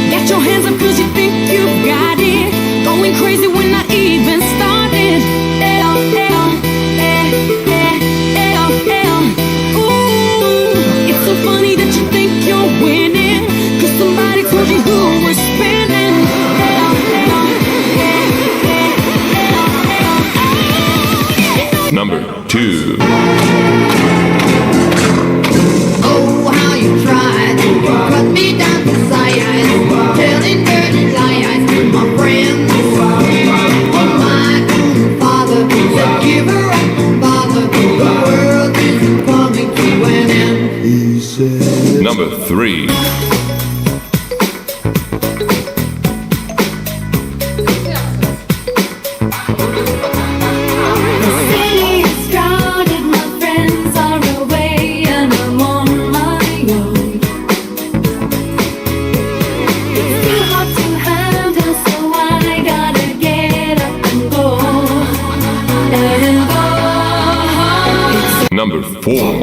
Get your hands up 'cause you think you've got it. Going crazy when I even started. Ooh, it's so funny that you think you're winning 'cause somebody told you who was spinning. Number 2. Oh, how you tried to cut me down to size, telling dirty lies to my friends. Oh, my own father said, give her up and bother. The world is coming to an end. He said. Number 3. The city is crowded, my friends are away, and I'm on my own. It's too hard to handle, so I gotta get up and go. Number 4.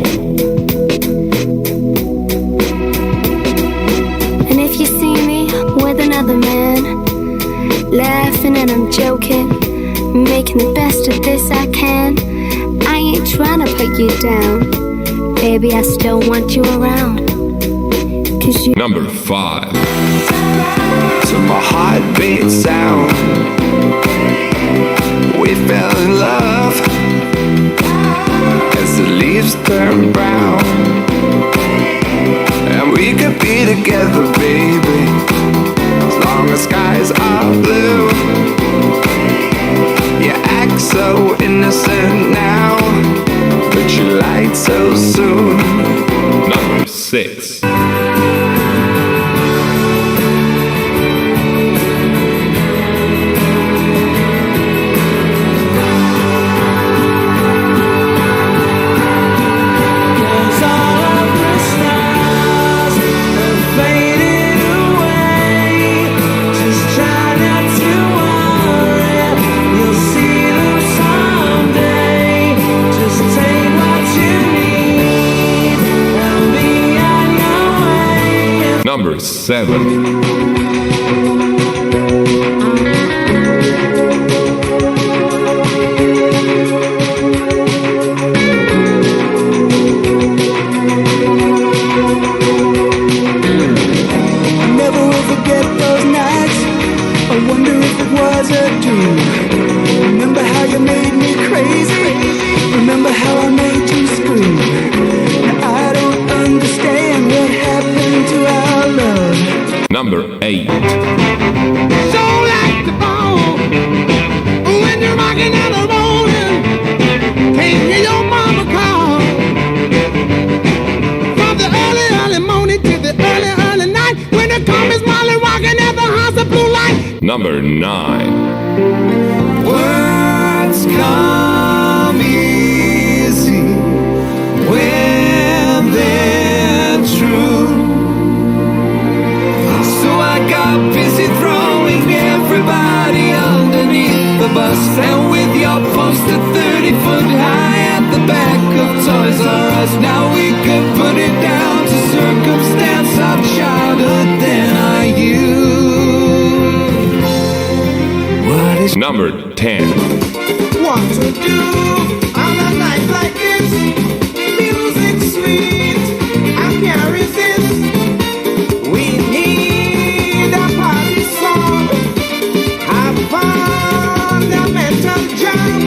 And if you see me with another man, laughing and I'm joking, making the best of this I can, I ain't trying to put you down. Baby, I still want you around. 'Cause you Number 5. To my heartbeat sound, we fell in love as the leaves turn brown, and we could be together, baby, as long as skies are blue. You act so innocent now, but you lied so soon. Number 6. Number 7. Never will forget those nights. I wonder if it was a dream. Remember how you made me crazy. Remember how I made you scream. Now I don't understand what happened to our love. Number 8. So like the bone when you're rocking out the morning. Can't hear your mama call. From the early morning to the early night, when the comes Molly rocking at the house of blue light. Number 9. Words come easy when they're true. So I got busy throwing everybody underneath the bus, and with your poster 30 foot high at the back of Toys R Us, now we could put it down to circumstance of childhood. Then I you. Number 10. What to do on a night like this? Music sweet, I can't resist. We need a party song, a fundamental jam.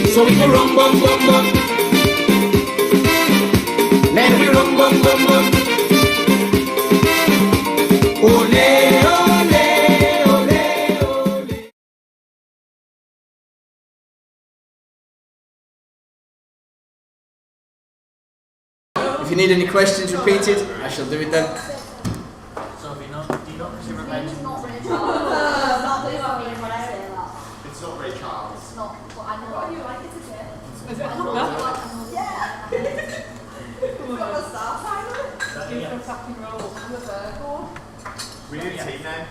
So we go rum bum bum bum. Then we rum bum bum bum. Ole ole ole ole. If you need any questions repeated, I shall do it then. It's not Ray Charles. Is it a cover? We need a team name.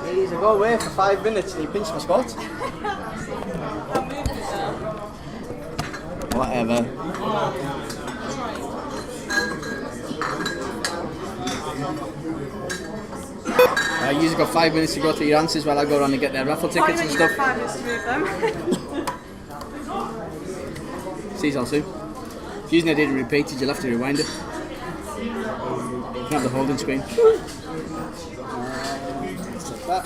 Please, I go away for 5 minutes and you pinch my spot. Whatever. You've got 5 minutes to go through your answers while I go around and get their raffle tickets and stuff. 5 minutes to move them. See you all soon. If you need it repeated, you'll have to rewind it. You can have the holding screen. Like that.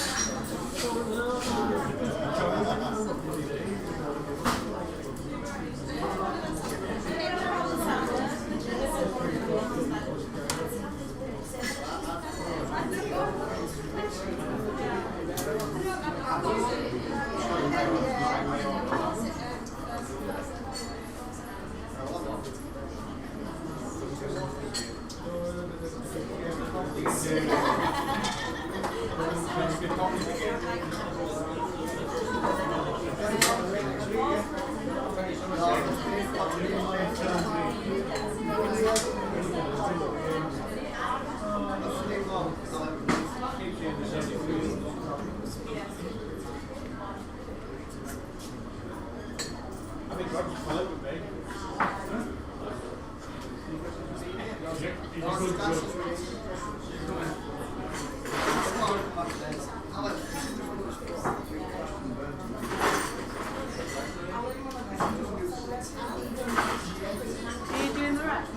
Are you doing the rest?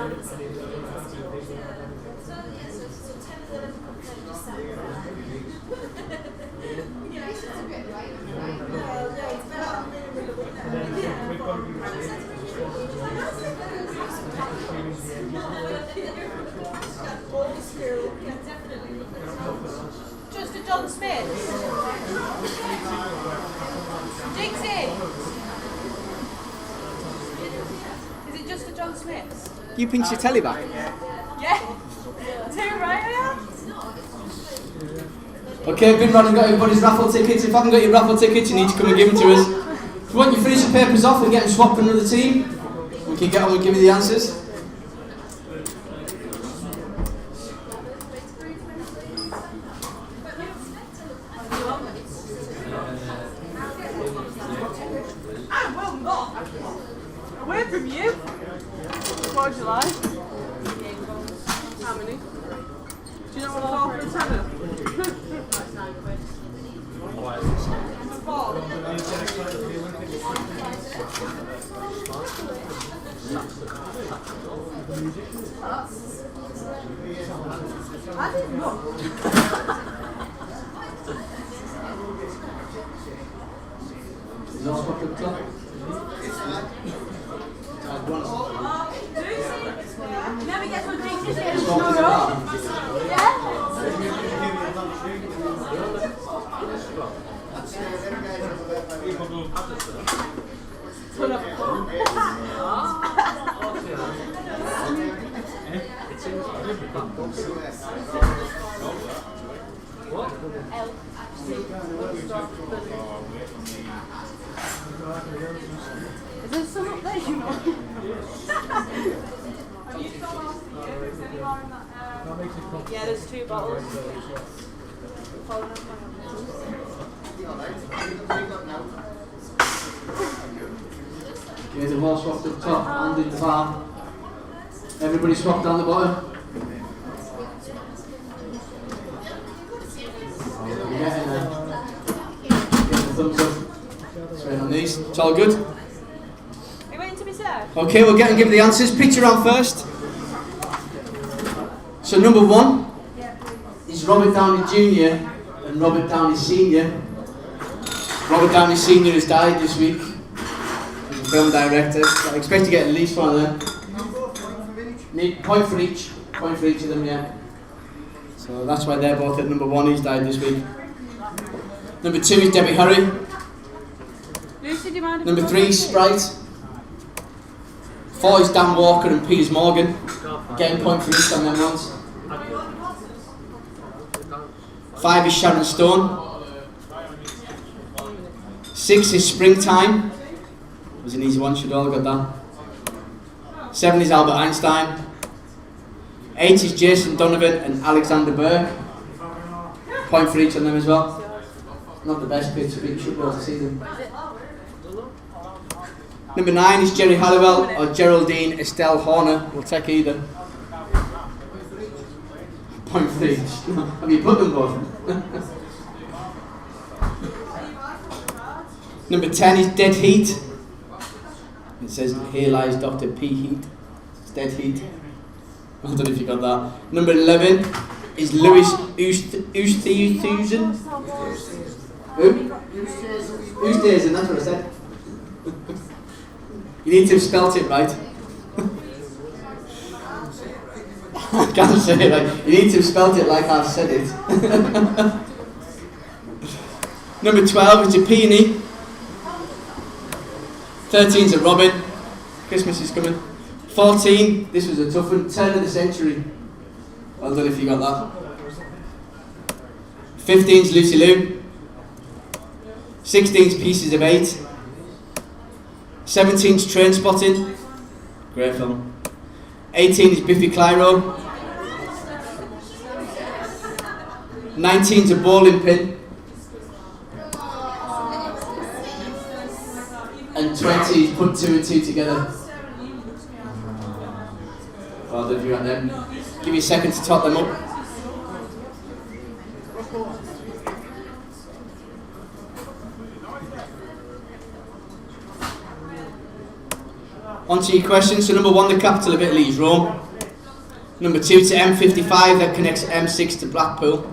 Just a John Smith. Dixie. Is it just a John Smith's? You pinch your telly back. Yeah. Too right, yeah. Okay, good running, got everybody's raffle tickets. If I haven't got your raffle tickets, you need to come and give them to us. If you want you finish your papers off and get them swapped with another team, we can get on and give you the answers. I will not. Away from you. What would you like? How many? Do you know what all for a tenner? Four. I didn't know. No spot at the top. Never get some things to Swap at the bottom. Is there some up there, you know? Have you still lost the year? Is any more in that? Yeah, there's 2 bottles. Following up my Okay, they've all swapped up top and in the bar. Everybody swapped down the bottom. You're getting there. Getting the thumbs up. Straight on these. It's all good. Are you waiting to be served? Okay, we'll get and give the answers. Picture round first. So number 1 is Robert Downey Jr. and Robert Downey Sr. Robert Downey Sr. has died this week. He's a film director. I expect to get at least one of them. Need point for each of them, yeah. So that's why they're both at number 1. He's died this week. Number 2 is Debbie Harry. Lucy, do you mind if Number I 3 is Sprite. 4 is Dan Walker and Piers Morgan. Again, point for each on them ones. 5 is Sharon Stone. 6 is Springtime. It was an easy one, should all have got that. 7 is Albert Einstein. 8 is Jason Donovan and Alexander Burke. Point for each of them as well. Not the best pitch, but you should be able to see them. Number 9 is Jerry Halliwell or Geraldine Estelle Horner. We'll take either. Point for each. Have you put them both? Number 10 is Dead Heat. It says, here lies Dr. P. Heat. It's Dead Heat. I don't know if you got that. Number 11 is Louis Oosthuizen. Who? Oosthuizen, that's what I said. You need to have spelt it right. I can't say it right. You need to have spelt it like I've said it. Number 12 is a peony. 13 is a robin. Christmas is coming. 14, this was a tough one. Turn of the century. Well done if you got that. 15 is Lucy Liu. 16 is Pieces of 8. 17 is Train Spotting. Great film. 18 is Biffy Clyro. 19 is a bowling pin. And 20 is Put 2 and 2 together. Well done if you got them. Give you a second to top them up. On to your questions. So number 1, the capital of Italy is Rome. Number 2, to M55 that connects M6 to Blackpool.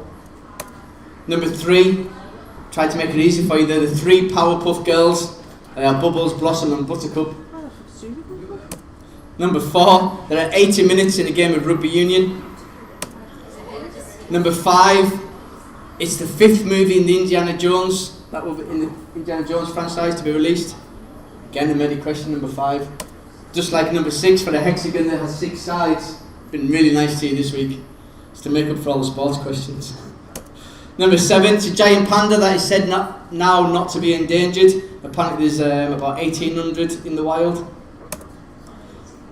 Number 3, tried to make it easy for you, they're the 3 Powerpuff Girls. They are Bubbles, Blossom and Buttercup. Number 4, there are 80 minutes in a game of rugby union. Number 5, it's the 5th movie in the Indiana Jones, that will be in the Indiana Jones franchise to be released. Again, a many question, number 5. Just like number 6 for the hexagon that has 6 sides. Been really nice to you this week. It's to make up for all the sports questions. Number 7, it's a giant panda that is said now not to be endangered. Apparently there's about 1,800 in the wild.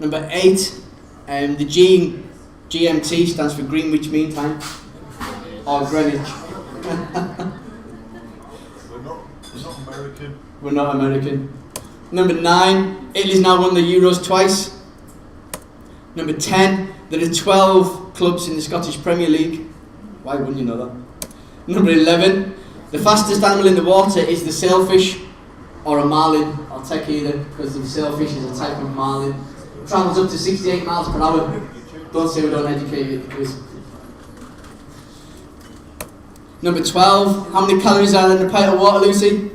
Number 8, the GMT stands for Greenwich Mean Time, or Greenwich. We're not American. We're not American. Number 9, Italy's now won the Euros twice. Number 10, there are 12 clubs in the Scottish Premier League. Why wouldn't you know that? Number 11, the fastest animal in the water is the sailfish or a marlin. I'll take either because the sailfish is a type of marlin. Travels up to 68 miles per hour. Don't say we don't educate you because. Number 12, how many calories are in a pint of water, Lucy?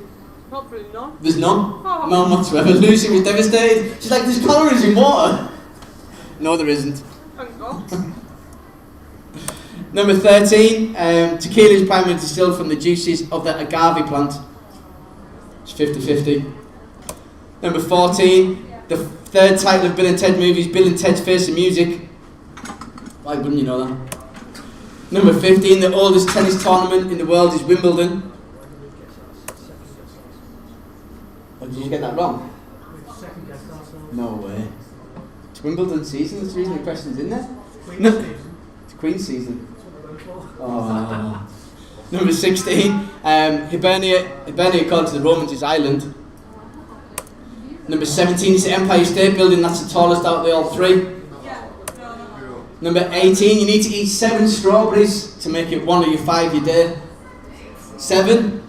Probably none. There's none? Oh. None whatsoever. Lucy was devastated. She's like, there's calories in water. No, there isn't. Thank God. Number 13, tequila is primarily distilled from the juices of the agave plant. It's 50-50. Number 14, the 3rd title of Bill and Ted movies, Bill and Ted's Face and Music. Why wouldn't you know that? Number 15, the oldest tennis tournament in the world is Wimbledon. Oh, did you get that wrong? No way. It's Wimbledon season, that's the reason the question's in there. No, it's Queen's season. Oh. Number 16, Hibernia, according to the Romans, is Ireland. Number 17 is the Empire State Building, that's the tallest out of the all 3. Number 18, you need to eat 7 strawberries to make it one of your 5 your day. 7.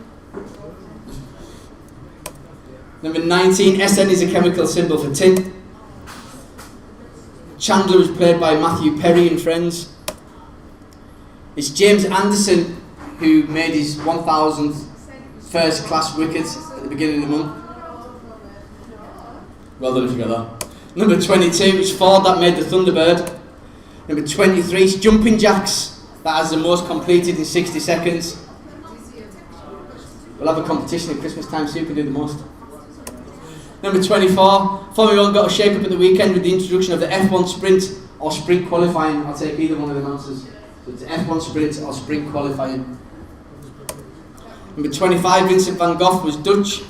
Number 19, SN is a chemical symbol for tin. Chandler was played by Matthew Perry in Friends. It's James Anderson who made his 1,000th first class wicket at the beginning of the month. Well done if you got that. Number 22, it's Ford that made the Thunderbird. Number 23, it's Jumping Jacks that has the most completed in 60 seconds. We'll have a competition at Christmas time so you can do the most. Number 24, Formula 1 got a shake up at the weekend with the introduction of the F1 Sprint or Sprint Qualifying. I'll take either one of them answers. So it's F1 Sprint or Sprint Qualifying. Number 25, Vincent van Gogh was Dutch.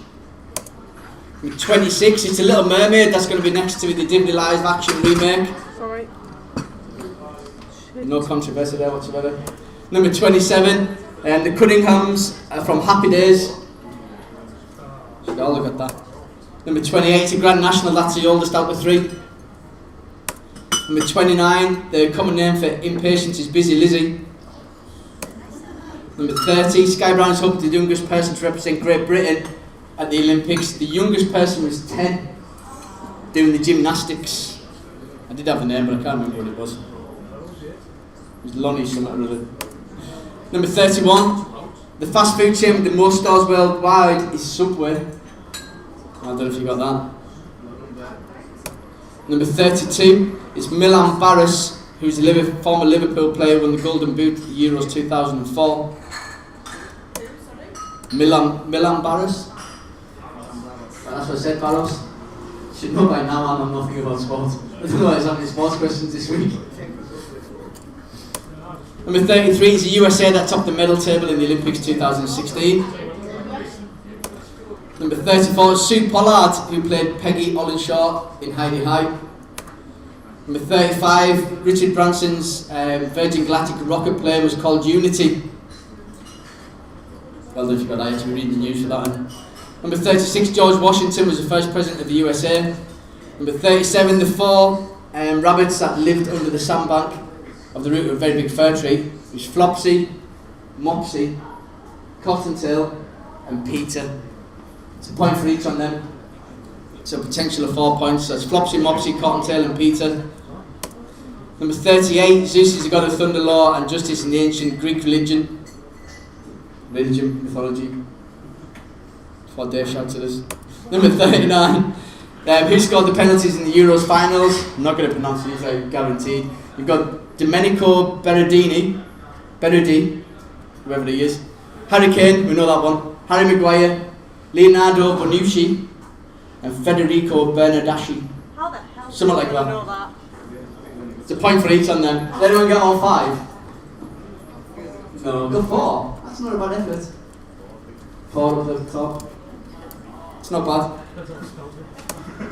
Number 26, it's a Little Mermaid that's going to be next to the Disney live action remake. Sorry. No controversy there whatsoever. Number 27, the Cunninghams from Happy Days. Should all look at that. Number 28, a Grand National, that's the oldest out of 3. Number 29, the common name for impatience is Busy Lizzie. Number 30, Sky Brown is hoping the youngest person to represent Great Britain at the Olympics. The youngest person was 10, doing the gymnastics. I did have a name, but I can't remember what it was. It was Lonnie something or other. Number 31, the fast food chain with the most stores worldwide is Subway. I don't know if you got that. Number 32 is Milan Barros, who's a former Liverpool player, won the Golden Boot at the Euros 2004. Milan Barros? That's what I said, Barros. You should know by now I'm nothing about sports. I don't know why it's having sports questions this week. Number 33 is the USA that topped the medal table in the Olympics 2016. Number 34 is Sue Pollard, who played Peggy Ollinshaw in Heidi High. Number 35, Richard Branson's Virgin Galactic rocket plane was called Unity. Well done if you got that, you should be reading the news for that one. Number 36, George Washington was the first president of the USA. Number 37, the 4 rabbits that lived under the sandbank of the root of a very big fir tree was Flopsy, Mopsy, Cottontail and Peter. It's a point for each on them. So potential of 4 points. So that's Flopsy, Mopsy, Cottontail and Peter. Number 38, Zeus is the god of thunder, law and justice in the ancient Greek religion. Mythology. That's what Dave shouted at us. Number 39, who scored the penalties in the Euros finals? I'm not going to pronounce these, I guaranteed. You've got Domenico Berardi, whoever he is. Harry Kane, we know that one. Harry Maguire, Leonardo Bonucci, and Federico Bernardeschi. How the hell Something like do that. you know that? It's a point for each on them. Did anyone get all 5? No. Got 4. That's not a bad effort. 4 up the top. It's not bad.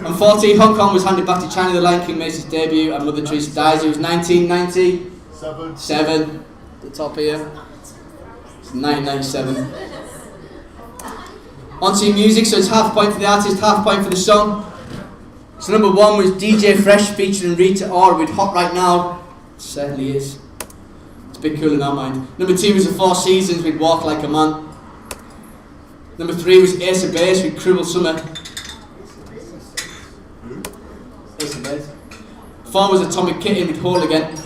And 14, Hong Kong was handed back to China. The Lion King makes his debut, and Mother Teresa dies. It was 1997. The top here. It's 1997. On to music, so it's half point for the artist, half point for the song. So number 1 was DJ Fresh featuring Rita Ora with Hot Right Now. It certainly is. It's a bit cool in our mind. Number 2 was The Four Seasons with Walk Like a Man. Number 3 was Ace of Base with Cruel Summer. Ace of Base. 4 was Atomic Kitten with Whole Again.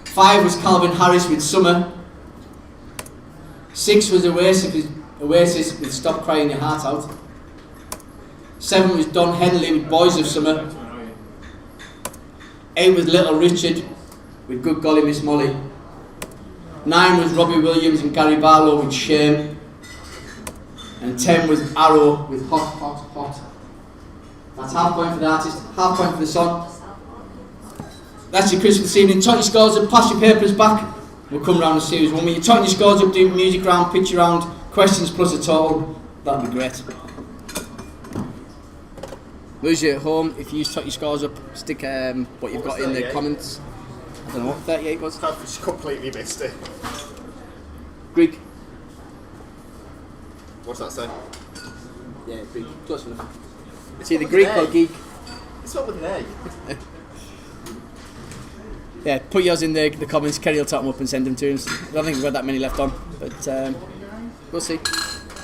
5 was Calvin Harris with Summer. 6 was Oasis with Stop Crying Your Heart Out. 7 was Don Henley with Boys of Summer. 8 was Little Richard with Good Golly Miss Molly. 9 was Robbie Williams and Gary Barlow with Shame. And 10 was Arrow with Hot, Hot, Hot. That's half point for the artist, half point for the song. That's your Christmas evening. Tot your scores up, pass your papers back. We'll come round and see who's won. When you're totting your scores up, do music round, picture round, questions plus a total. That'd be great. Those you at home, if you tot your scores up, stick what you've got in the comments. I don't know what 38 was. I've just completely missed it. Greek. What's that say? Yeah, Greek. Close enough. It's either Greek or geek. It's not with an A. Yeah, put yours in the comments. Kerry will top them up and send them to us. I don't think we've got that many left on, but we'll see.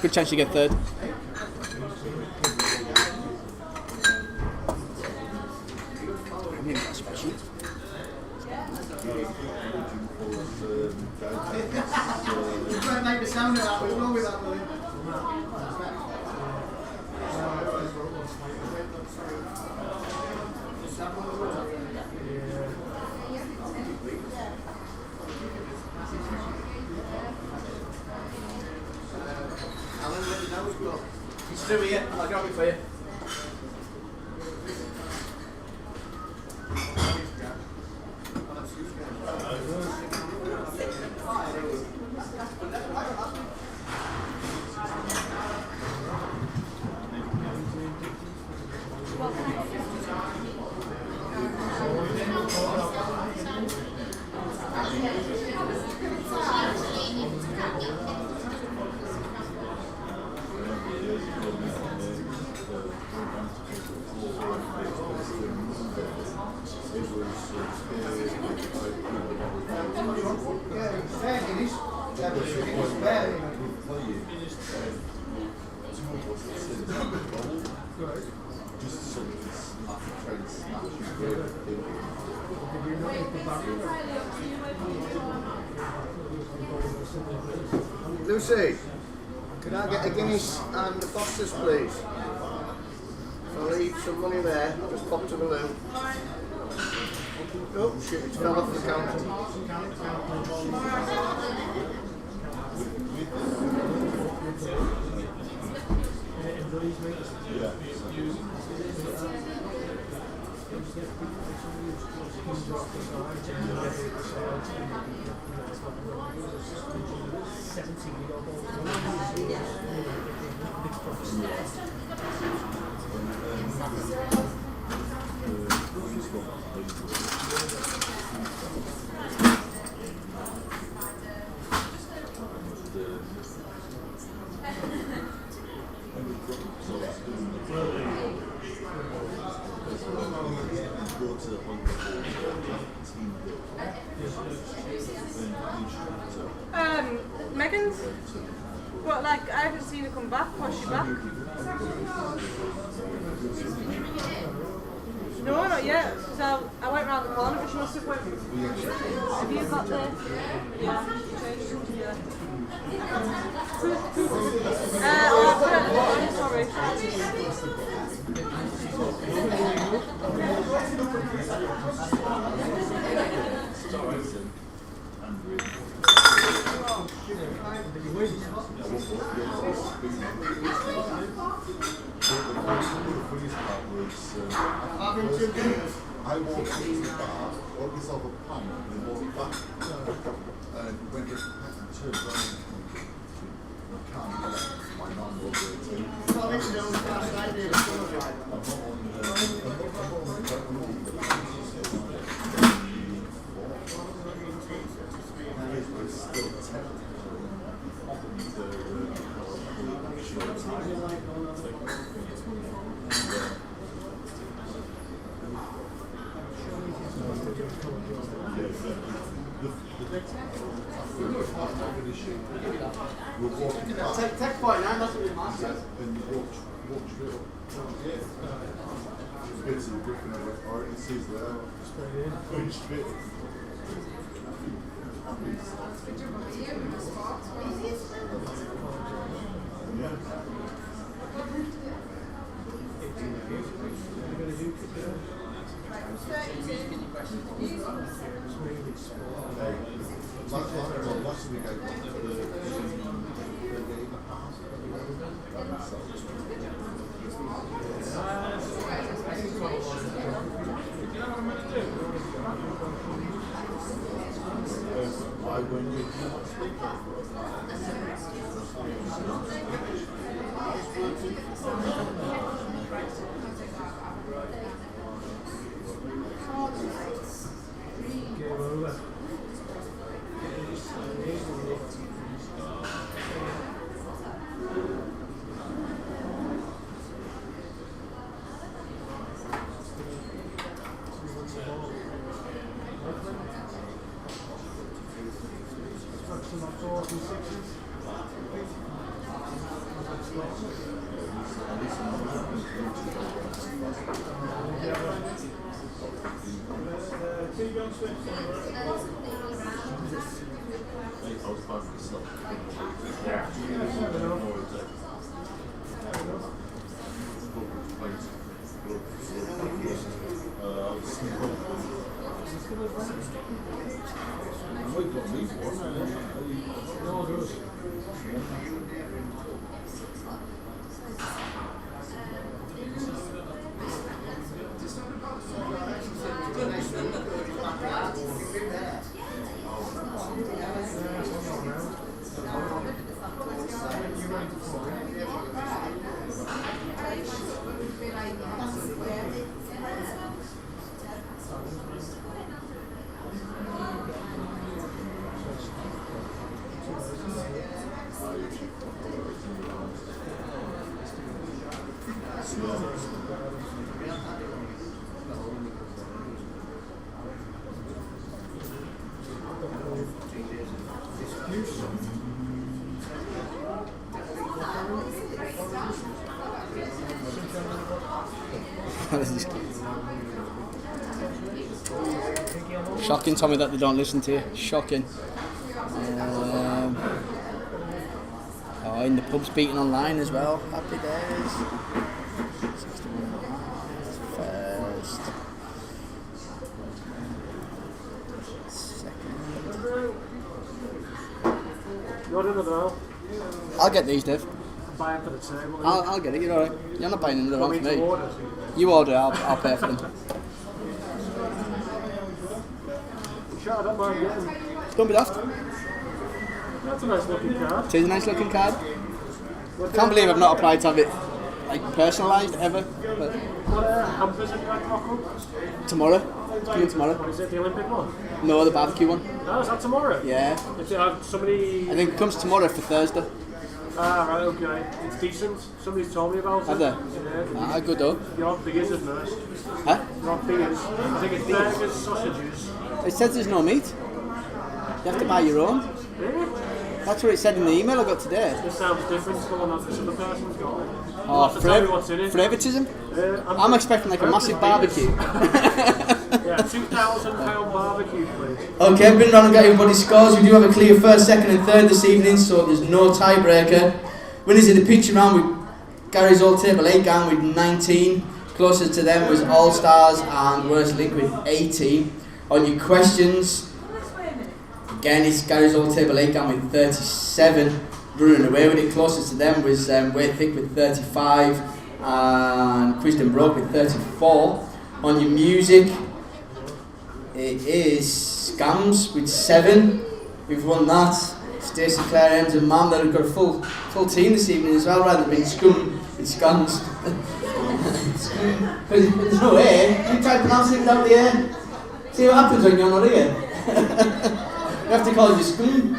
Good chance you get third. Try and make the sound of that, we'll go with that, William. It's through here, I'll grab it for you. Lucy, can I get a Guinness and a Foster's, please? I'll leave some money there, just pop to the loo. Oh shit, it fell off the counter. Megan's? What, like, I haven't seen her come back. What's she back? No, not yet. So I went round the corner, but she must have went. Have you got the? Yeah. Sorry. I walked into the bar, got myself a pint, and then walked back. And went to turn around and can't get it. My mum was there too. I'm not Take point now, that's what we must. And you walk straight up. Yeah. Bits of brick and everything. Already sees there. Going straight up. Last week I got I went with Shocking, Tommy, that they don't listen to you. Shocking. Oh, in the pub's beating online as well. Happy days. 61 first. Second. You're in the row. I'll get these, Dave. Buy it for the table. I'll get it, you're alright. You're not buying another one for me. Order. You order, I'll pay for them. Sure, I don't mind getting. Don't be daft. That's a nice looking card. It is a nice looking card. Can't believe I've not applied to have it like personalised ever. But What hampers have you had rock up? tomorrow. It's coming tomorrow. What is it, the Olympic one? No, the barbecue one. Oh, is that tomorrow? Yeah. If you have somebody. I think it comes tomorrow for Thursday. Ah, right, okay. It's decent. Somebody's told me about it. Have they? Yeah. Ah, good though. You're on figures, isn't it? Huh? You're on figures. I think it's burgers, sausages. It says there's no meat. You have to buy your own. Yeah. That's what it said in the email I got today. This sounds different to the one that this other person's got. Oh, You'll have to tell me what's in it. favouritism? I'm expecting like a massive hoping barbecue. Yeah, £2,000 barbecue, please. Okay, I've been round and got everybody's scores. We do have a clear first, second and third this evening, so there's no tiebreaker. Winners in the picture round with Gary's Old Table 8 gang with 19. Closest to them was All Stars and Worst Link with 18. On your questions, again it's Gary's Old Table 8 gang with 37. Running away with it. Closest to them was Way Thick with 35 and Christian Broke with 34. On your music, it is Scams with 7. We've won that. Stacey, Claire, Ems and Mam that have got a full team this evening as well, rather than being Scum and Scams. There's no way. You try pronouncing it without the air. See what happens when you're not here. You have to call you Scum.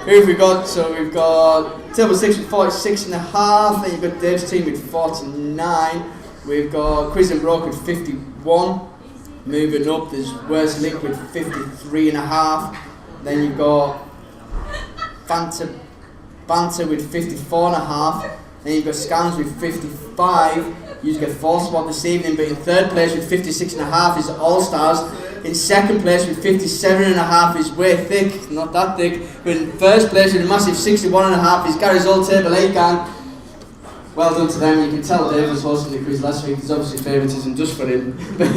Who have we got? So we've got Table 6 with 46.5, then you've got Dave's team with 49, we've got Quiz and Broke with 51, moving up there's Worst Link with 53.5, then you've got Banter with 54.5, then you've got Scams with 55, you get 4th spot this evening, but in 3rd place with 56.5 is All Stars. In 2nd place with 57.5 is Way Thick, not that thick. But in 1st place with a massive 61.5 is Gary's Old Table 8 gang. Well done to them. You can tell Dave was hosting the quiz last week. There's obviously favouritism just for him. But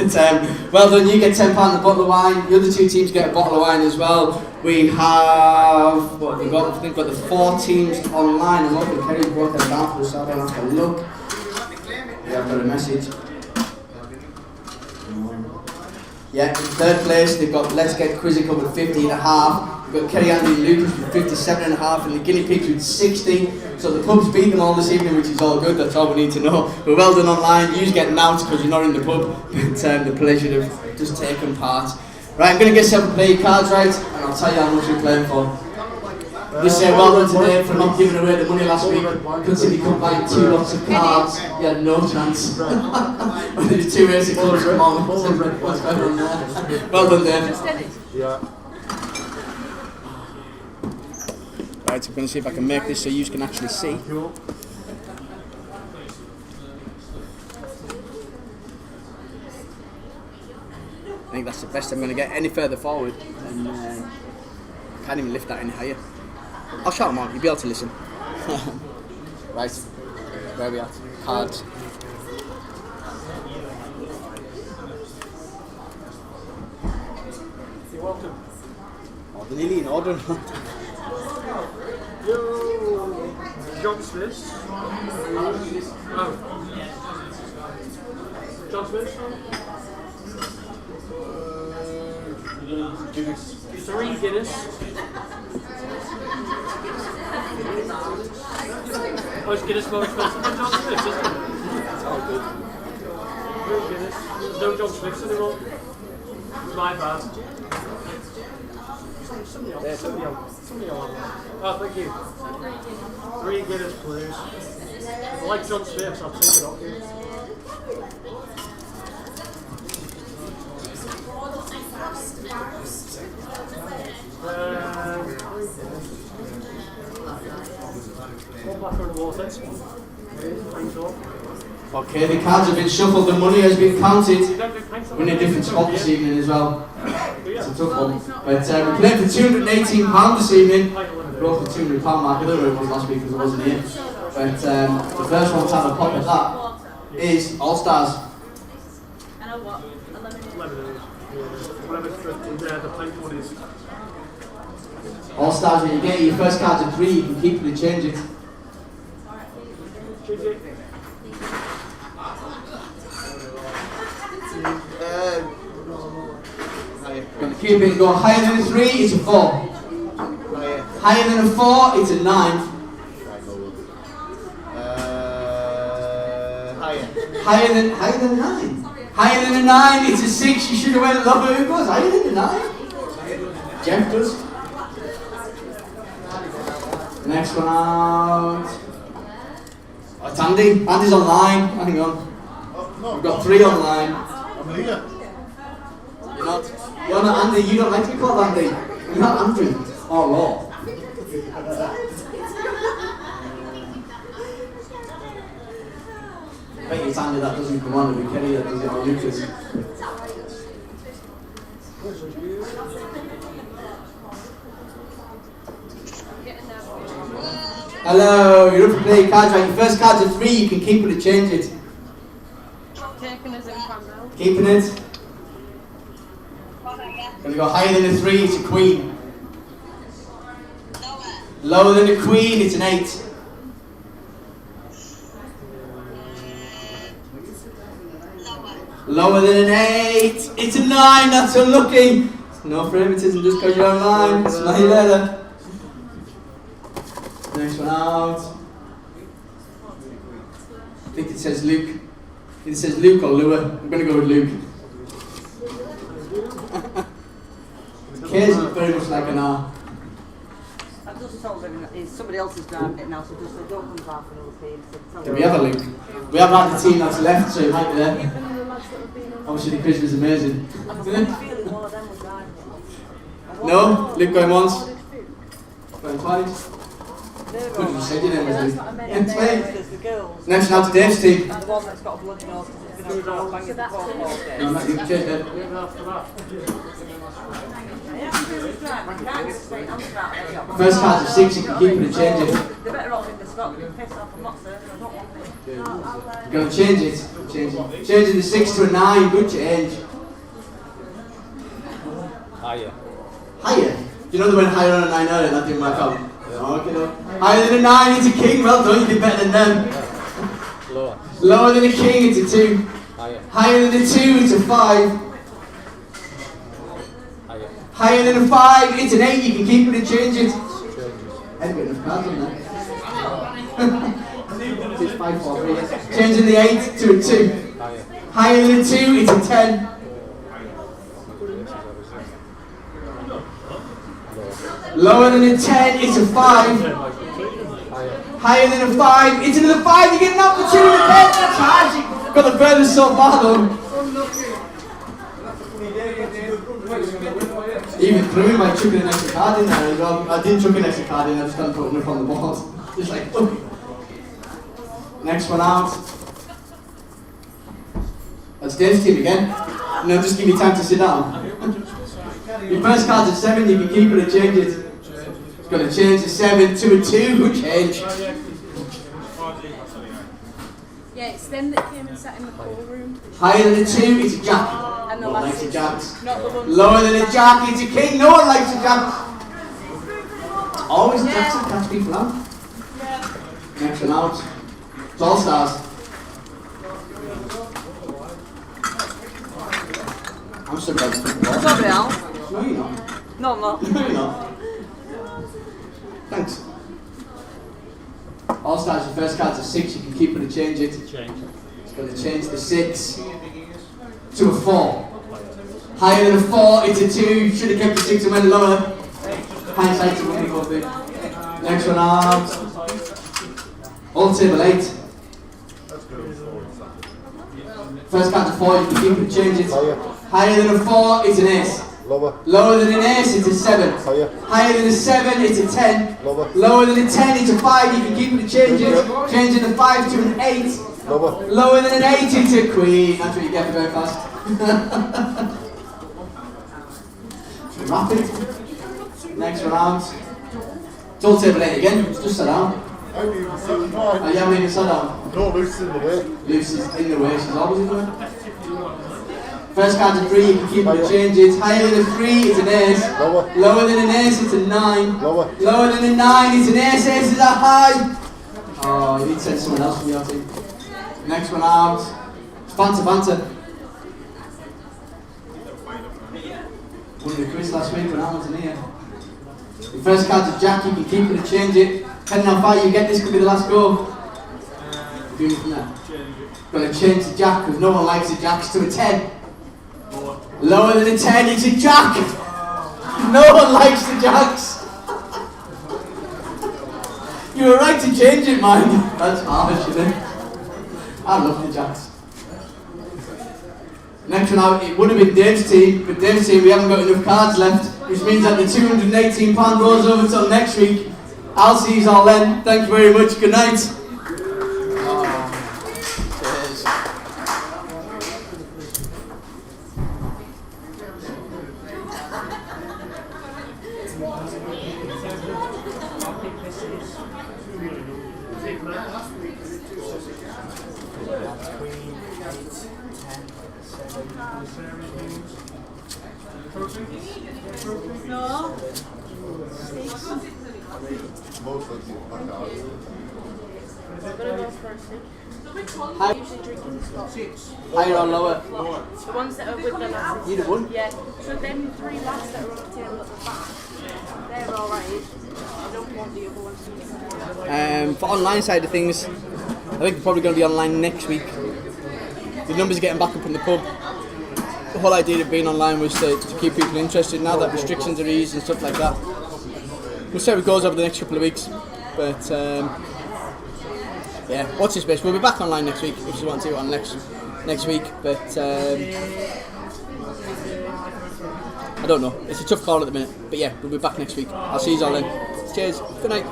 well done. You get £10 a bottle of wine. The other 2 teams get a bottle of wine as well. We have what have we got? I think we've got the 4 teams online. I'm hoping Kerry's brought them down for us, so I don't have to look. Yeah, I've got a message. Yeah, in 3rd place they've got Let's Get Quizzical with 50.5. We've got Kerry, Andy and Lucas with 57.5 and the Guinea Pigs with 60. So the pub's beat them all this evening, which is all good, that's all we need to know. But well done online, you get announced because you're not in the pub. But the pleasure of just taking part. Right, I'm going to get yourself to play your cards right, and I'll tell you how much you're playing for. Just say well done today for not giving away the money last week. Consider you come buying 2 lots of cards, you had no chance. There's 2 ways to close them on. What's going on there? Well done, Dave. Yeah. Right, so I'm going to see if I can make this so you can actually see. I think that's the best I'm going to get. Any further forward, and I can't even lift that any higher. I'll shout them out, you'll be able to listen. Right, where are we at? Cards. You're welcome. Oh, they're nearly in order. John Smith. Oh. John Smith. Guinness. 3 Guinness. Oh, it's Guinness more expensive than John Smith's, isn't it? It's all good. 3 Guinness. There's no John Smith's anymore. My bad. Somebody else. Oh, thank you. 3 Guinness, please. I like John Smith's, I'll take it off you. One back on the water. Okay, the cards have been shuffled, the money has been counted. We're in a different spot this evening as well. It's a tough one. But we're playing for £218 this evening. We're off the £200 mark. I don't know what it was last week because I wasn't here. But the first one to have a pop at that is All Stars. And a what? 11. Whatever the pink one is. All Stars, when you get your first card to 3, you can keep it and change it. Going to keep it, go higher than a 3, it's a 4. Higher than a 4, it's a 9. Higher than a 9. Higher than a 9, it's a 6. You should have went lower. Who goes higher than a 9? Jeff does. The next one out. Oh, it's Andy. Andy's online. Hang on. We've got 3 online. I'm here. You're not. You're not Andy, you don't like to be called Andy. You're not Andrew. Oh, Lord. I bet it's Andy that doesn't come on, it'll be Kenny that does it, or Lucas. Hello, you're up for play cards, right? Your first card's a 3, you can keep it or change it. Taking us in front now. Keeping it. Gonna go higher than a 3, it's a queen. Lower than a queen, it's an 8. Lower than an 8, it's a 9, that's unlucky. No favoritism just because you're online, smell you later. Next one out. I think it says Luke. It says Luke or Lua. I'm going to go with Luke. K's very much like an R. I've just told him that somebody else is driving it now, so just say don't come back for another team. Do we have a Luke? We have had the team that's left, so he might be there. Obviously the quiz was amazing. No? Luke going once? Going twice? What did you say your name was Luke? Next now to Dave's team. And the one that's got a blood nose because it's been on the banging the ball all day. No, not you, cheers, Dave. First card's a 6, you can keep it and change it. They're better off in the spot, they're piss off, I'm not certain, I don't want it. You're going to change it. Changing the 6 to a 9, good change. Higher. Higher? Do you know they went higher on a 9 earlier, that didn't work out? Okay, no. Higher than a 9, it's a king, well done, you did better than them. Lower. Lower than a king, it's a 2. Higher. Higher than a 2, it's a 5. Higher. Higher than a 5, it's an 8, you can keep it and change it. I've got enough cards on that. It's 5, 4, 3. Changing the 8 to a 2. Higher. Higher than a 2, it's a 10. Lower than a 10, it's a 5. Higher than a 5, it's another 5. You get an opportunity to bet. That's hard. You've got the furthest so far though. Even threw my chucking an extra card in there as well. I didn't chuck an extra card in, I just done putting it on the board. Just like, oh. Next one out. That's Dave's team again. No, just give me time to sit down. Your first card's a 7, you can keep it or change it. It's going to change the 7 to a 2, good change. Yeah, it's them that came and sat in the pool room. Higher than a 2, it's a jack. And No one likes a jack. Not Lower than a jack, it's a king. No one likes a jack. Always jacks that catch people out. Next one out. It's all stars. I'm so bad at football. Sorry, Al. No, you're not. No, I'm not. No, you're not. Thanks. All stars, your first card's a 6, you can keep it or change it. It's going to change the 6 to a 4. Higher than a 4, it's a 2. You should have kept the 6 and went lower. Hindsight to 2040. Next one out. All table 8. First card's a 4, you can keep it or change it. Higher than a 4, it's an ace. Lower than an ace, it's a 7. Higher than a 7, it's a 10. Lower than a 10, it's a 5. You can keep it or change it. Changing the 5 to an 8. Lower than an 8, it's a queen. That's what you get very fast. Rapid. Next one out. It's all table 8 again. Just sit down. Oh, you haven't even sat down? No, Lucy's in the way. Lucy's in the way. She's always in the way. First card's a 3, you can keep it or change it. Higher than a 3, it's an ace. Lower than an ace, it's a 9. Lower than a 9, it's an ace. Aces are high. Oh, you need to send someone else from your team. Next one out. Fanta. Won the quiz last week when I wasn't here. Your first card's a jack, you can keep it or change it. Depending on how far you get, this could be the last go. Do anything there. Going to change the jack because no one likes the jacks to a 10. Lower than a 10, it's a jack! No one likes the jacks! You were right to change it, man. That's harsh, isn't it? I love the jacks. Next one out, it would have been Dave's team, but Dave's team, we haven't got enough cards left, which means that the £218 rolls over till next week. I'll see you all then. Thank you very much. Good night. No. Most of you back out. Higher or lower? The ones that are with the lasses. Either one? Yeah. So them 3 lads that are on the table at the back, they're alright. I don't want the other ones. For online side of things, I think they're probably going to be online next week. The numbers are getting back up in the pub. The whole idea of being online was to keep people interested. Now that restrictions are eased and stuff like that, we'll see how it goes over the next couple of weeks. But yeah, watch this space. We'll be back online next week if you want to on next week. But I don't know. It's a tough call at the minute. But yeah, we'll be back next week. I'll see you all then. Cheers. Good night.